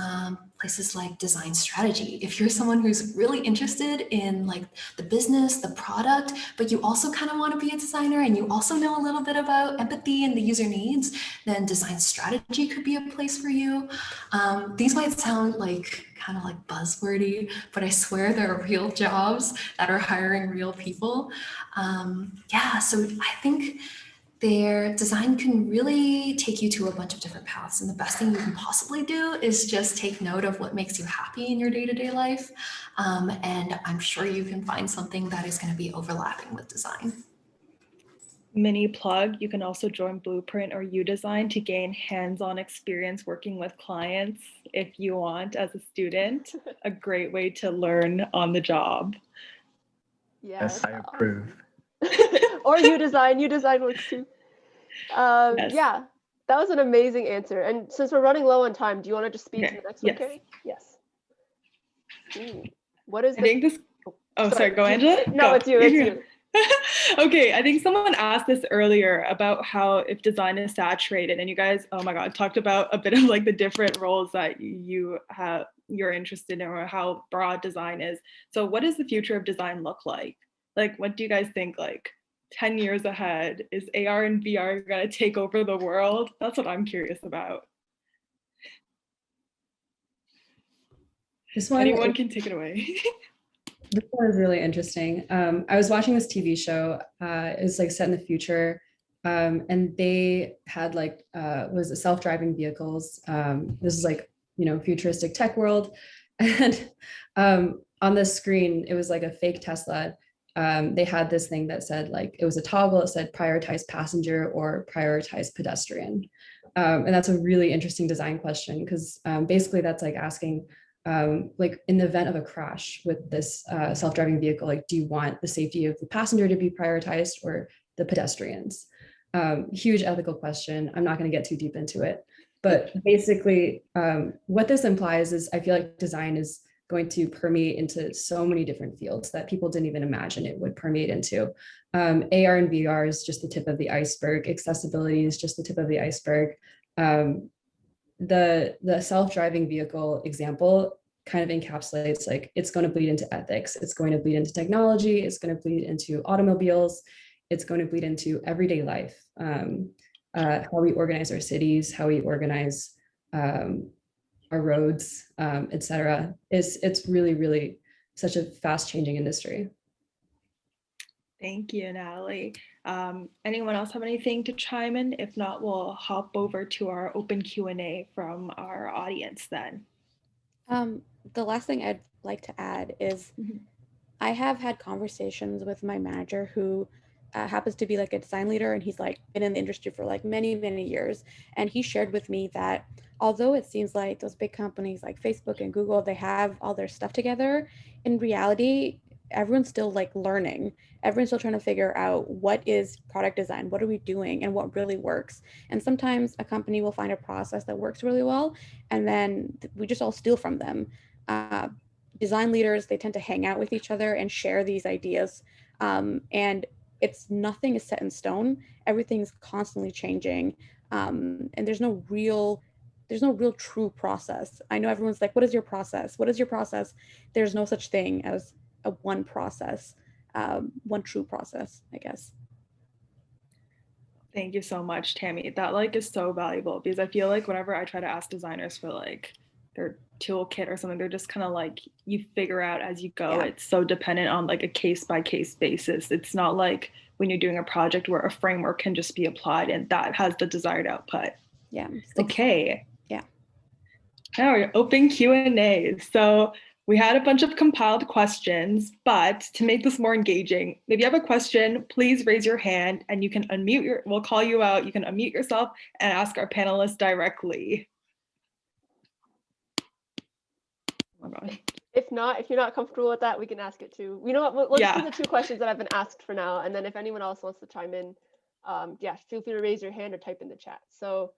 [SPEAKER 4] places like design strategy. If you're someone who's really interested in like the business, the product, but you also kind of want to be a designer and you also know a little bit about empathy and the user needs, then design strategy could be a place for you. These might sound like kind of like buzzwordy, but I swear there are real jobs that are hiring real people. So I think their design can really take you to a bunch of different paths. And the best thing you can possibly do is just take note of what makes you happy in your day-to-day life. And I'm sure you can find something that is going to be overlapping with design.
[SPEAKER 7] Mini plug, you can also join Blueprint or UDesign to gain hands-on experience working with clients if you want as a student. A great way to learn on the job.
[SPEAKER 2] Yes,
[SPEAKER 8] I approve.
[SPEAKER 2] Or UDesign works too.
[SPEAKER 7] Yes.
[SPEAKER 2] Yeah, That was an amazing answer. And since we're running low on time, do you want to just speed to the next one,
[SPEAKER 7] Yes.
[SPEAKER 2] Carrie? Yes. Ooh. What is
[SPEAKER 7] I think this, oh, sorry, go Angela.
[SPEAKER 2] No,
[SPEAKER 7] Go.
[SPEAKER 2] it's you, it's you.
[SPEAKER 7] Okay, I think someone asked this earlier about how if design is saturated, and you guys, oh my God, talked about a bit of like the different roles that you're interested in, or how broad design is. So what does the future of design look like? Like, what do you guys think, like 10 years ahead? Is AR and VR gonna take over the world? That's what I'm curious about. Anyone can take it away.
[SPEAKER 6] This one is really interesting. I was watching this TV show. It was like set in the future, and they had like was it self-driving vehicles. This is like, you know, futuristic tech world, and on the screen it was like a fake Tesla. They had this thing that said, like, it was a toggle. It said prioritize passenger or prioritize pedestrian, and that's a really interesting design question, because basically that's like asking, like, in the event of a crash with this self-driving vehicle, like, do you want the safety of the passenger to be prioritized or the pedestrians? Huge ethical question. I'm not going to get too deep into it, but basically what this implies is I feel like design is going to permeate into so many different fields that people didn't even imagine it would permeate into. AR and VR is just the tip of the iceberg. Accessibility is just the tip of the iceberg. The self-driving vehicle example kind of encapsulates, like, it's going to bleed into ethics, it's going to bleed into technology, it's going to bleed into automobiles, it's going to bleed into everyday life, how we organize our cities, how we organize our roads, etc. It's really, really such a fast changing industry.
[SPEAKER 7] Thank you, Natalie. Anyone else have anything to chime in? If not, we'll hop over to our open Q&A from our audience then.
[SPEAKER 1] The last thing I'd like to add is I have had conversations with my manager who happens to be like a design leader, and he's like been in the industry for like many, many years. And he shared with me that although it seems like those big companies like Facebook and Google, they have all their stuff together, in reality, everyone's still like learning. Everyone's still trying to figure out what is product design, what are we doing, and what really works. And sometimes a company will find a process that works really well, and then we just all steal from them. Design leaders, they tend to hang out with each other and share these ideas. And nothing is set in stone. Everything's constantly changing. And there's no real true process. I know everyone's like, what is your process? What is your process? There's no such thing as a one process, one true process, I guess.
[SPEAKER 7] Thank you so much, Tammy. That like is so valuable, because I feel like whenever I try to ask designers for like their toolkit or something, they're just kind of like, you figure out as you go. Yeah. It's so dependent on like a case by case basis. It's not like when you're doing a project where a framework can just be applied and that has the desired output.
[SPEAKER 1] Yeah.
[SPEAKER 7] Okay.
[SPEAKER 1] Yeah.
[SPEAKER 7] Now we're open Q&A. So we had a bunch of compiled questions, but to make this more engaging, if you have a question, please raise your hand and you can unmute we'll call you out. You can unmute yourself and ask our panelists directly. Oh my God.
[SPEAKER 2] If you're not comfortable with that, we can ask it too. You know what? Let's do the two questions that have been asked for now, and then if anyone else wants to chime in, feel free to raise your hand or type in the chat. So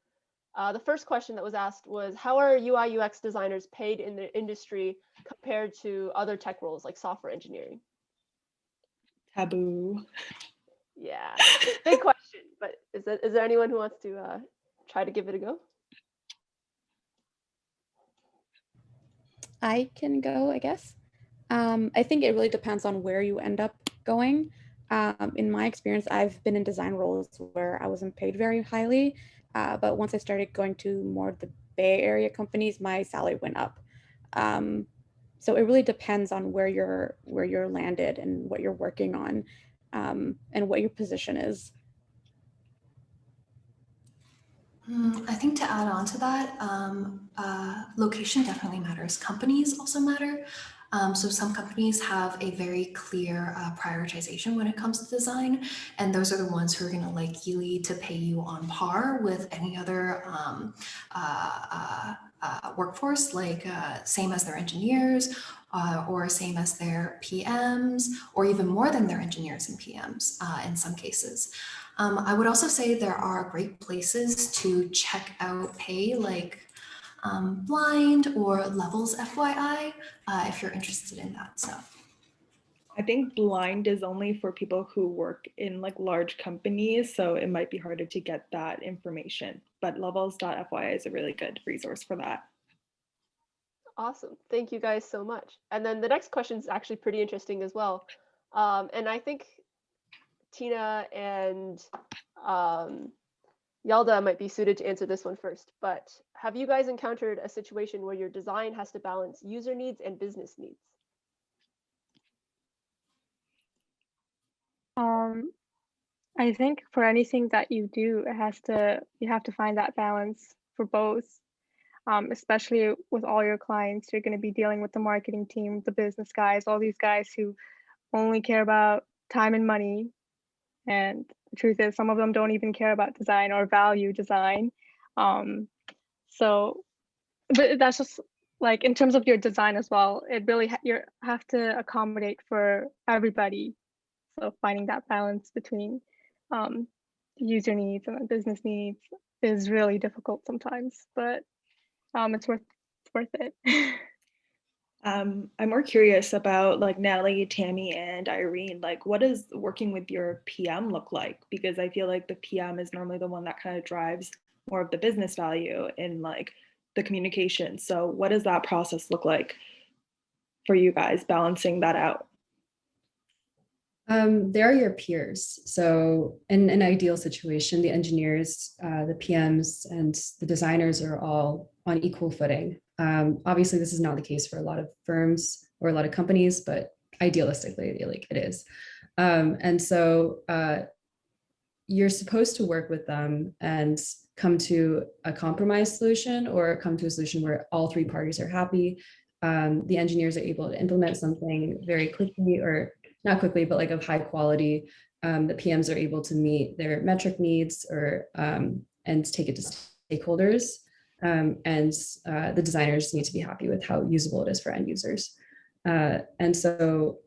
[SPEAKER 2] the first question that was asked was, how are UI UX designers paid in the industry compared to other tech roles like software engineering?
[SPEAKER 7] Taboo.
[SPEAKER 2] Yeah, big question. But is there anyone who wants to try to give it a go?
[SPEAKER 1] I can go, I guess. I think it really depends on where you end up going. In my experience, I've been in design roles where I wasn't paid very highly, but once I started going to more of the Bay Area companies, my salary went up. So it really depends on where you're landed and what you're working on, and what your position is.
[SPEAKER 4] I think to add on to that, location definitely matters. Companies also matter. So some companies have a very clear prioritization when it comes to design, and those are the ones who are going to likely to pay you on par with any other workforce, like same as their engineers, or same as their PMs, or even more than their engineers and PMs in some cases. I would also say there are great places to check out pay, like Blind or Levels FYI, if you're interested in that stuff.
[SPEAKER 7] I think Blind is only for people who work in like large companies, so it might be harder to get that information. But levels.fyi is a really good resource for that.
[SPEAKER 2] Awesome. Thank you guys so much. And then the next question is actually pretty interesting as well. And I think Tina and Yalda might be suited to answer this one first, but have you guys encountered a situation where your design has to balance user needs and business needs?
[SPEAKER 3] I think for anything that you do, you have to find that balance for both. Especially with all your clients, you're going to be dealing with the marketing team, the business guys, all these guys who only care about time and money. And the truth is, some of them don't even care about design or value design. But that's just like in terms of your design as well. It really you have to accommodate for everybody. So finding that balance between user needs and business needs is really difficult sometimes, but it's worth it.
[SPEAKER 7] I'm more curious about like Natalie, Tammy, and Irene. Like, what does working with your PM look like? Because I feel like the PM is normally the one that kind of drives more of the business value in like the communication. So what does that process look like for you guys, balancing that out?
[SPEAKER 6] They are your peers. So in an ideal situation, the engineers, the PMs, and the designers are all on equal footing. Obviously, this is not the case for a lot of firms or a lot of companies, but idealistically, like it is. And so you're supposed to work with them and come to a compromise solution or come to a solution where all three parties are happy. The engineers are able to implement something very quickly, or not quickly, but like of high quality. The PMs are able to meet their metric needs or and take it to stakeholders. And the designers need to be happy with how usable it is for end users. And so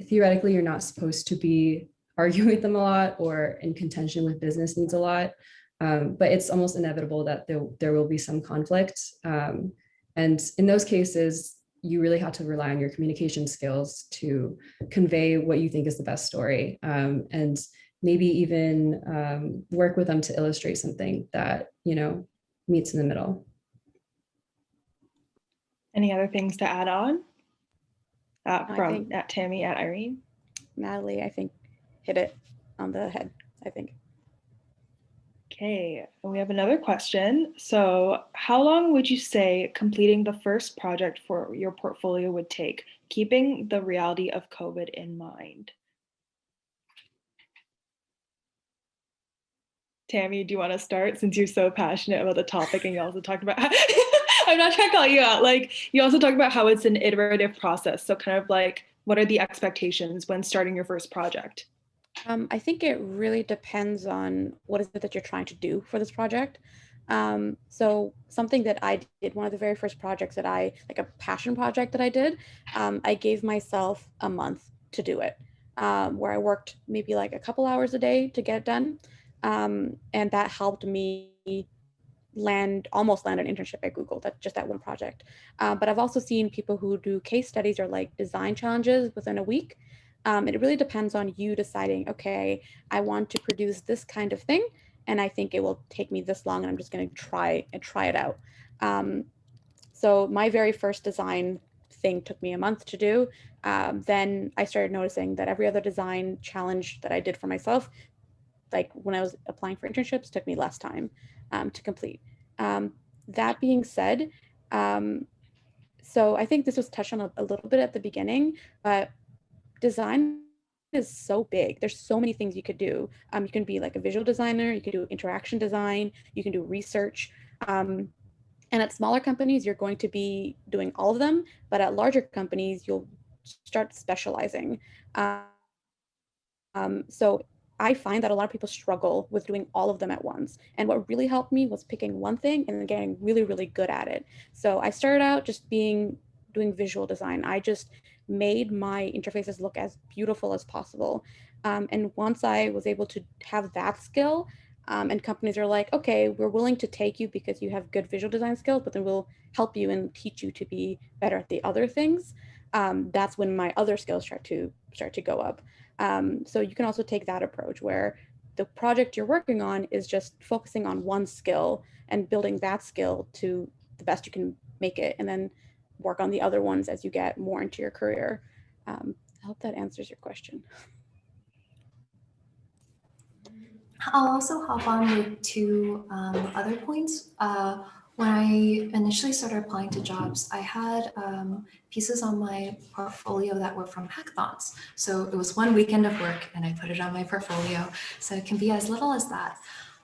[SPEAKER 6] theoretically, you're not supposed to be arguing with them a lot or in contention with business needs a lot. But it's almost inevitable that there will be some conflict. And in those cases, you really have to rely on your communication skills to convey what you think is the best story, and maybe even work with them to illustrate something that, you know, meets in the middle.
[SPEAKER 7] Any other things to add on from
[SPEAKER 1] think
[SPEAKER 7] Tammy, at Irene?
[SPEAKER 1] Natalie, I think, hit it on the head, I think.
[SPEAKER 7] Okay, we have another question. So how long would you say completing the first project for your portfolio would take, keeping the reality of COVID in mind? Tammy, do you want to start since you're so passionate about the topic and you also talked about, I'm not trying to call you out, like you also talked about how it's an iterative process. So kind of like, what are the expectations when starting your first project?
[SPEAKER 1] I think it really depends on what is it that you're trying to do for this project. So something that I did, one of the very first projects that like a passion project that I did, I gave myself a month to do it, where I worked maybe like a couple hours a day to get it done. And that helped me almost land an internship at Google, that one project. But I've also seen people who do case studies or like design challenges within a week. It really depends on you deciding, okay, I want to produce this kind of thing, and I think it will take me this long, and I'm just going to try it out. So my very first design thing took me a month to do. Then I started noticing that every other design challenge that I did for myself, like when I was applying for internships, took me less time to complete. That being said, so I think this was touched on a little bit at the beginning, but design is so big. There's so many things you could do. You can be like a visual designer, you can do interaction design, you can do research. And at smaller companies, you're going to be doing all of them, but at larger companies, you'll start specializing. So I find that a lot of people struggle with doing all of them at once. And what really helped me was picking one thing and then getting really, really good at it. So I started out just doing visual design. I just made my interfaces look as beautiful as possible. And once I was able to have that skill, and companies are like, okay, we're willing to take you because you have good visual design skills, but then we'll help you and teach you to be better at the other things. That's when my other skills start to go up. So you can also take that approach where the project you're working on is just focusing on one skill and building that skill to the best you can make it, and then work on the other ones as you get more into your career. I hope that answers your question.
[SPEAKER 4] I'll also hop on with two other points. When I initially started applying to jobs, I had pieces on my portfolio that were from hackathons. So it was one weekend of work and I put it on my portfolio. So it can be as little as that.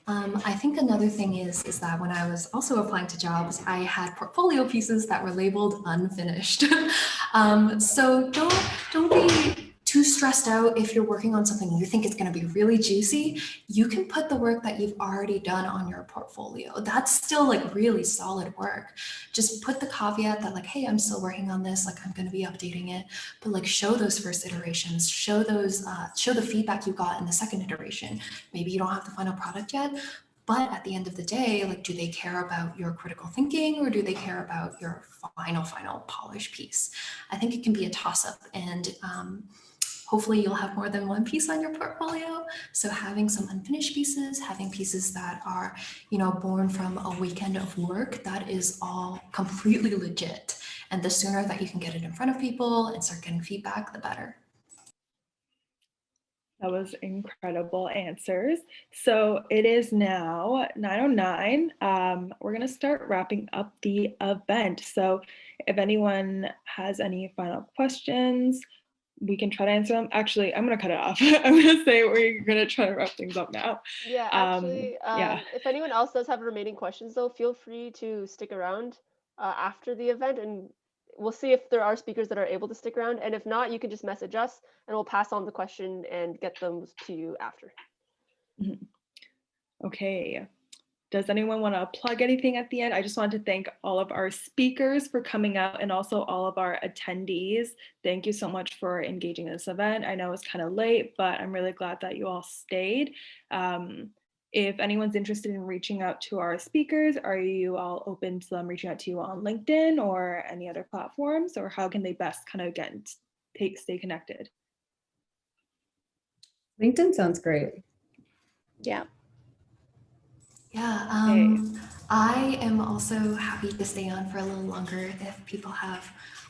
[SPEAKER 4] I think another thing is that when I was also applying to jobs, I had portfolio pieces that were labeled unfinished. So don't be too stressed out if you're working on something you think is going to be really juicy. You can put the work that you've already done on your portfolio. That's still like really solid work. Just put the caveat that like, hey, I'm still working on this, like I'm going to be updating it, but like show those first iterations, show the feedback you got in the second iteration. Maybe you don't have the final product yet, but at the end of the day, like, do they care about your critical thinking or do they care about your final polished piece? I think it can be a toss-up, and hopefully you'll have more than one piece on your portfolio. So having some unfinished pieces, having pieces that are, born from a weekend of work, that is all completely legit. And the sooner that you can get it in front of people and start getting feedback, the better.
[SPEAKER 7] That was incredible answers. So it is now 9:09. We're going to start wrapping up the event. So if anyone has any final questions, we can try to answer them. Actually, I'm going to cut it off. I'm going to say we're going to try to wrap things up now.
[SPEAKER 2] Yeah, actually, if anyone else does have remaining questions, though, feel free to stick around after the event, and we'll see if there are speakers that are able to stick around. And if not, you can just message us and we'll pass on the question and get them to you after.
[SPEAKER 7] Okay. Does anyone want to plug anything at the end? I just want to thank all of our speakers for coming out and also all of our attendees. Thank you so much for engaging in this event. I know it's kind of late, but I'm really glad that you all stayed. If anyone's interested in reaching out to our speakers, are you all open to them reaching out to you on LinkedIn or any other platforms, or how can they best kind of stay connected?
[SPEAKER 6] LinkedIn sounds great.
[SPEAKER 1] Yeah.
[SPEAKER 4] Yeah, I am also happy to stay on for a little longer if people have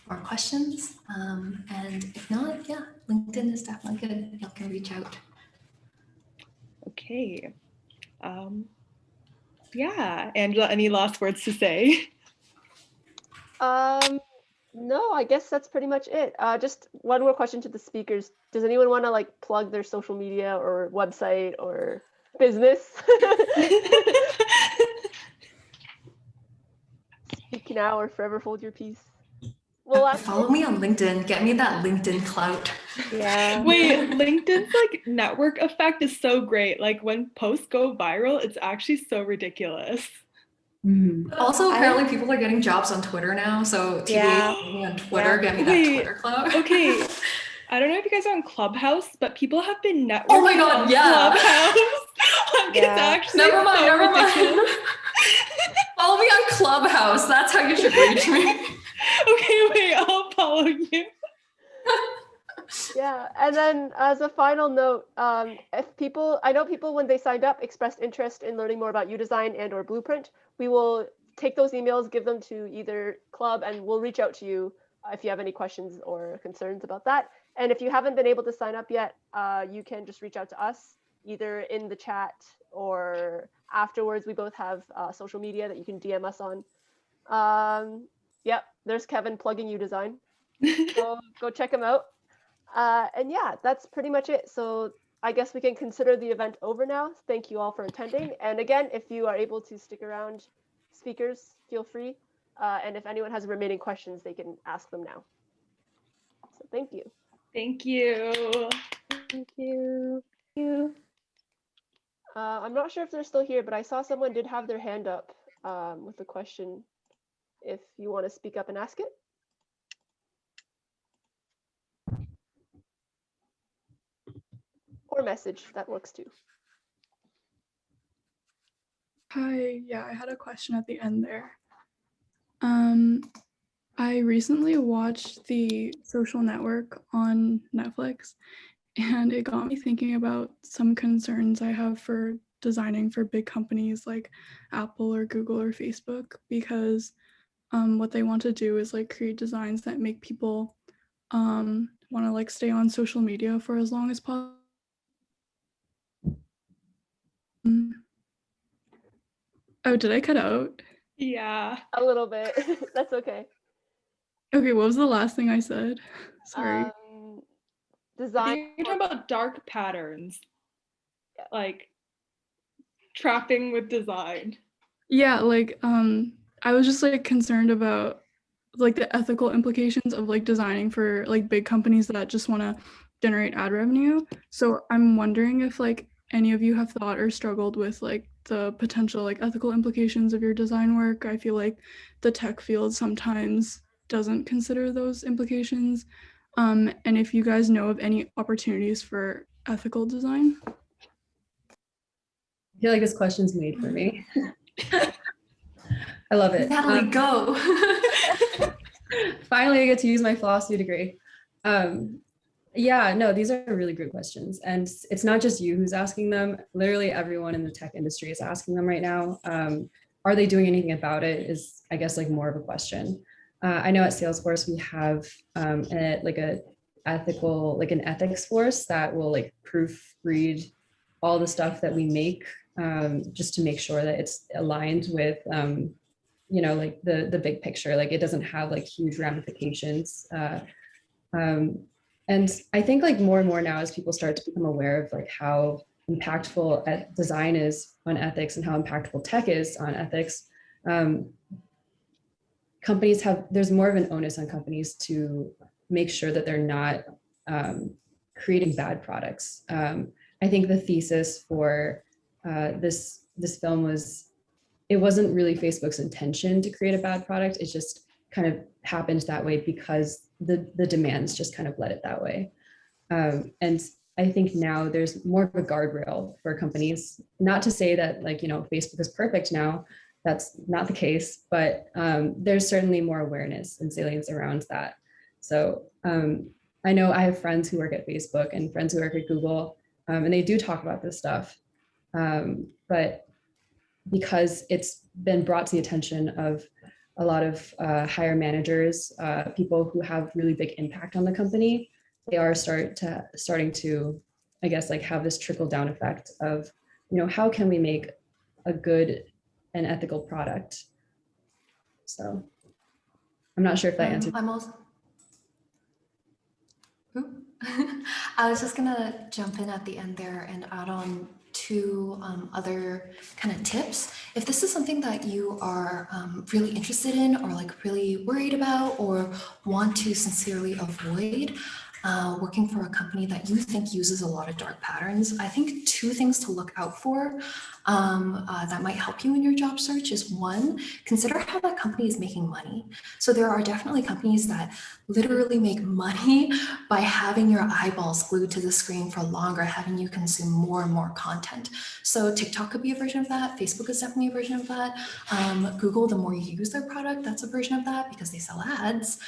[SPEAKER 4] more questions. And if not, yeah, LinkedIn is definitely good. Y'all can reach out.
[SPEAKER 7] Okay. Yeah, Angela, any last words to say?
[SPEAKER 2] No, I guess that's pretty much it. Just one more question to the speakers. Does anyone want to like plug their social media or website or business? Speak now or forever hold your peace. Well,
[SPEAKER 4] follow me on LinkedIn. Get me that LinkedIn clout.
[SPEAKER 1] Yeah.
[SPEAKER 7] Wait, LinkedIn's like network effect is so great. Like when posts go viral, it's actually so ridiculous.
[SPEAKER 6] Mm-hmm.
[SPEAKER 4] Also, apparently people are getting jobs on Twitter now. So TBH on Twitter, get me that Twitter clout.
[SPEAKER 7] Okay. I don't know if you guys are on Clubhouse, but people have been networking
[SPEAKER 4] oh my God,
[SPEAKER 7] on
[SPEAKER 4] yeah.
[SPEAKER 7] Clubhouse. Like, it's actually
[SPEAKER 4] never mind.
[SPEAKER 7] ridiculous.
[SPEAKER 4] Follow me on Clubhouse. That's how you should reach me.
[SPEAKER 7] Okay, wait, I'll follow you.
[SPEAKER 2] Yeah, and then as a final note, I know people when they signed up expressed interest in learning more about UDesign and or Blueprint. We will take those emails, give them to either club, and we'll reach out to you if you have any questions or concerns about that. And if you haven't been able to sign up yet, you can just reach out to us either in the chat or afterwards. We both have social media that you can DM us on. Yep, there's Kevin plugging UDesign. Go check him out. And yeah, that's pretty much it. So I guess we can consider the event over now. Thank you all for attending. And again, if you are able to stick around, speakers, feel free. And if anyone has remaining questions, they can ask them now. So thank you.
[SPEAKER 7] Thank you.
[SPEAKER 2] Thank you. I'm not sure if they're still here, but I saw someone did have their hand up with a question. If you want to speak up and ask it. or message, that works too.
[SPEAKER 8] Hi, yeah, I had a question at the end there. I recently watched The Social Network on Netflix, and it got me thinking about some concerns I have for designing for big companies like Apple or Google or Facebook, because what they want to do is like create designs that make people want to like stay on social media for as long as possible. Oh, did I cut out?
[SPEAKER 7] Yeah.
[SPEAKER 2] A little bit. That's okay.
[SPEAKER 8] Okay, what was the last thing I said? Sorry.
[SPEAKER 7] I
[SPEAKER 2] Design.
[SPEAKER 7] think you're talking about dark patterns,
[SPEAKER 2] Yeah.
[SPEAKER 7] like trapping with design.
[SPEAKER 8] Yeah, like I was just like concerned about like the ethical implications of like designing for like big companies that just want to generate ad revenue. So I'm wondering if like any of you have thought or struggled with like the potential like ethical implications of your design work. I feel like the tech field sometimes doesn't consider those implications. And if you guys know of any opportunities for ethical design.
[SPEAKER 6] I feel like this question's made for me. I love it.
[SPEAKER 4] Natalie, go.
[SPEAKER 6] Finally, I get to use my philosophy degree. Yeah, no, these are really great questions. And it's not just you who's asking them. Literally everyone in the tech industry is asking them right now. Are they doing anything about it is, I guess, like more of a question. I know at Salesforce, we have an ethics force that will like proofread all the stuff that we make just to make sure that it's aligned with like the big picture. Like it doesn't have like huge ramifications. And I think like more and more now as people start to become aware of like how impactful design is on ethics and how impactful tech is on ethics, there's more of an onus on companies to make sure that they're not creating bad products. I think the thesis for this film was, it wasn't really Facebook's intention to create a bad product. It just kind of happened that way because the demands just kind of led it that way. And I think now there's more of a guardrail for companies, not to say that like, Facebook is perfect now. That's not the case, but there's certainly more awareness and salience around that. So I know I have friends who work at Facebook and friends who work at Google, and they do talk about this stuff. But because it's been brought to the attention of a lot of higher managers, people who have really big impact on the company, they are starting to, I guess, like have this trickle down effect of, how can we make a good and ethical product? So I'm not sure if that answered.
[SPEAKER 4] I was just gonna jump in at the end there and add on two other kind of tips. If this is something that you are really interested in or like really worried about or want to sincerely avoid, working for a company that you think uses a lot of dark patterns, I think two things to look out for that might help you in your job search is one, consider how that company is making money. So there are definitely companies that literally make money by having your eyeballs glued to the screen for longer, having you consume more and more content. So TikTok could be a version of that. Facebook is definitely a version of that. Google, the more you use their product, that's a version of that because they sell ads.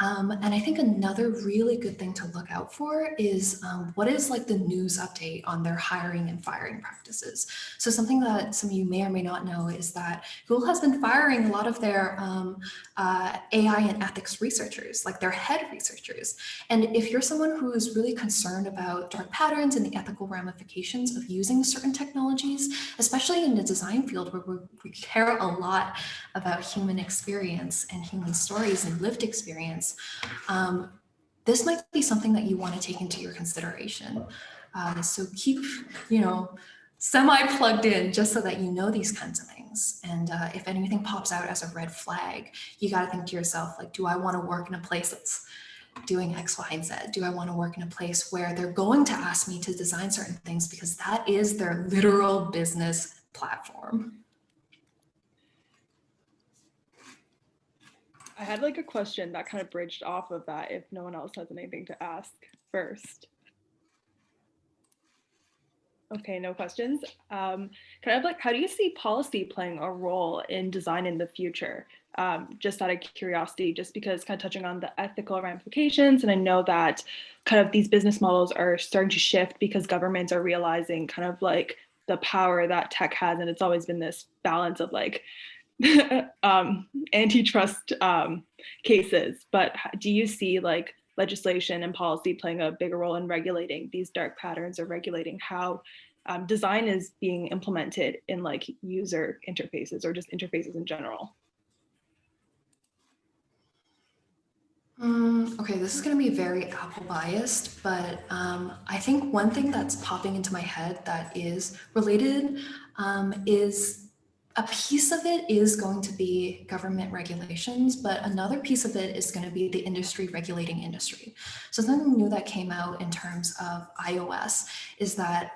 [SPEAKER 4] And I think another really good thing to look out for is what is like the news update on their hiring and firing practices. So something that some of you may or may not know is that Google has been firing a lot of their AI and ethics researchers, like their head researchers. And if you're someone who is really concerned about dark patterns and the ethical ramifications of using certain technologies, especially in the design field where we care a lot about human experience and human stories and lived experience, this might be something that you want to take into your consideration. So keep, semi-plugged in just so that you know these kinds of things. And if anything pops out as a red flag, you got to think to yourself, like, do I want to work in a place that's doing X, Y, and Z? Do I want to work in a place where they're going to ask me to design certain things because that is their literal business platform?
[SPEAKER 7] I had like a question that kind of bridged off of that if no one else has anything to ask first. Okay, no questions. Kind of like, how do you see policy playing a role in design in the future? Just out of curiosity, just because kind of touching on the ethical ramifications, and I know that kind of these business models are starting to shift because governments are realizing kind of like the power that tech has, and it's always been this balance of like antitrust cases. But do you see like legislation and policy playing a bigger role in regulating these dark patterns or regulating how design is being implemented in like user interfaces or just interfaces in general?
[SPEAKER 4] Okay, this is going to be very Apple biased, but I think one thing that's popping into my head that is related is a piece of it is going to be government regulations, but another piece of it is going to be the industry regulating industry. So something new that came out in terms of iOS is that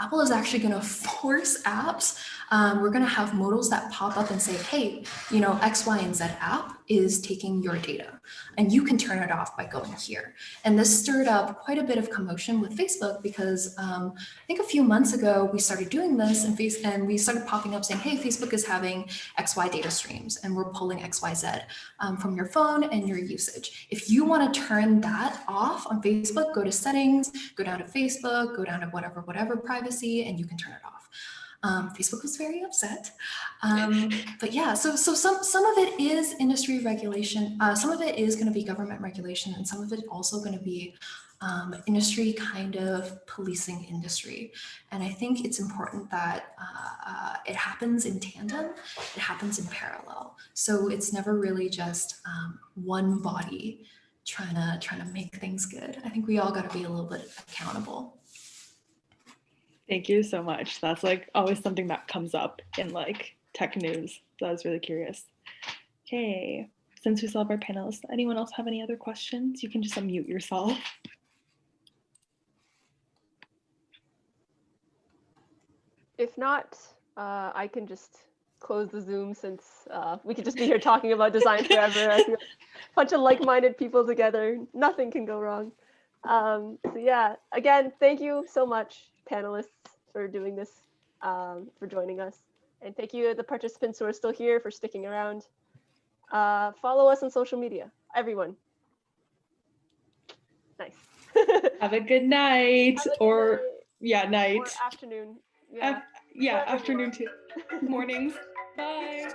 [SPEAKER 4] Apple is actually going to force apps. We're going to have modals that pop up and say, hey, you know, X, Y, and Z app is taking your data and you can turn it off by going here. And this stirred up quite a bit of commotion with Facebook because I think a few months ago we started doing this and we started popping up saying, hey, Facebook is having XY data streams and we're pulling XYZ from your phone and your usage. If you want to turn that off on Facebook, go to settings, go down to Facebook, go down to whatever privacy, and you can turn it off. Facebook was very upset. But yeah, so some of it is industry regulation. Some of it is going to be government regulation, and some of it also going to be industry kind of policing industry. And I think it's important that it happens in tandem, it happens in parallel. So it's never really just one body trying to make things good. I think we all got to be a little bit accountable.
[SPEAKER 7] Thank you so much. That's like always something that comes up in like tech news. So I was really curious. Okay, since we still have our panelists, anyone else have any other questions? You can just unmute yourself.
[SPEAKER 2] If not, I can just close the Zoom since we could just be here talking about design forever. I feel a bunch of like-minded people together, nothing can go wrong. So yeah, again, thank you so much, panelists, for doing this, for joining us. And thank you to the participants who are still here for sticking around. Follow us on social media, everyone. Nice.
[SPEAKER 7] Have a good night. Or yeah, night.
[SPEAKER 2] Or afternoon. Yeah,
[SPEAKER 7] Yeah, afternoon too. Mornings. Bye.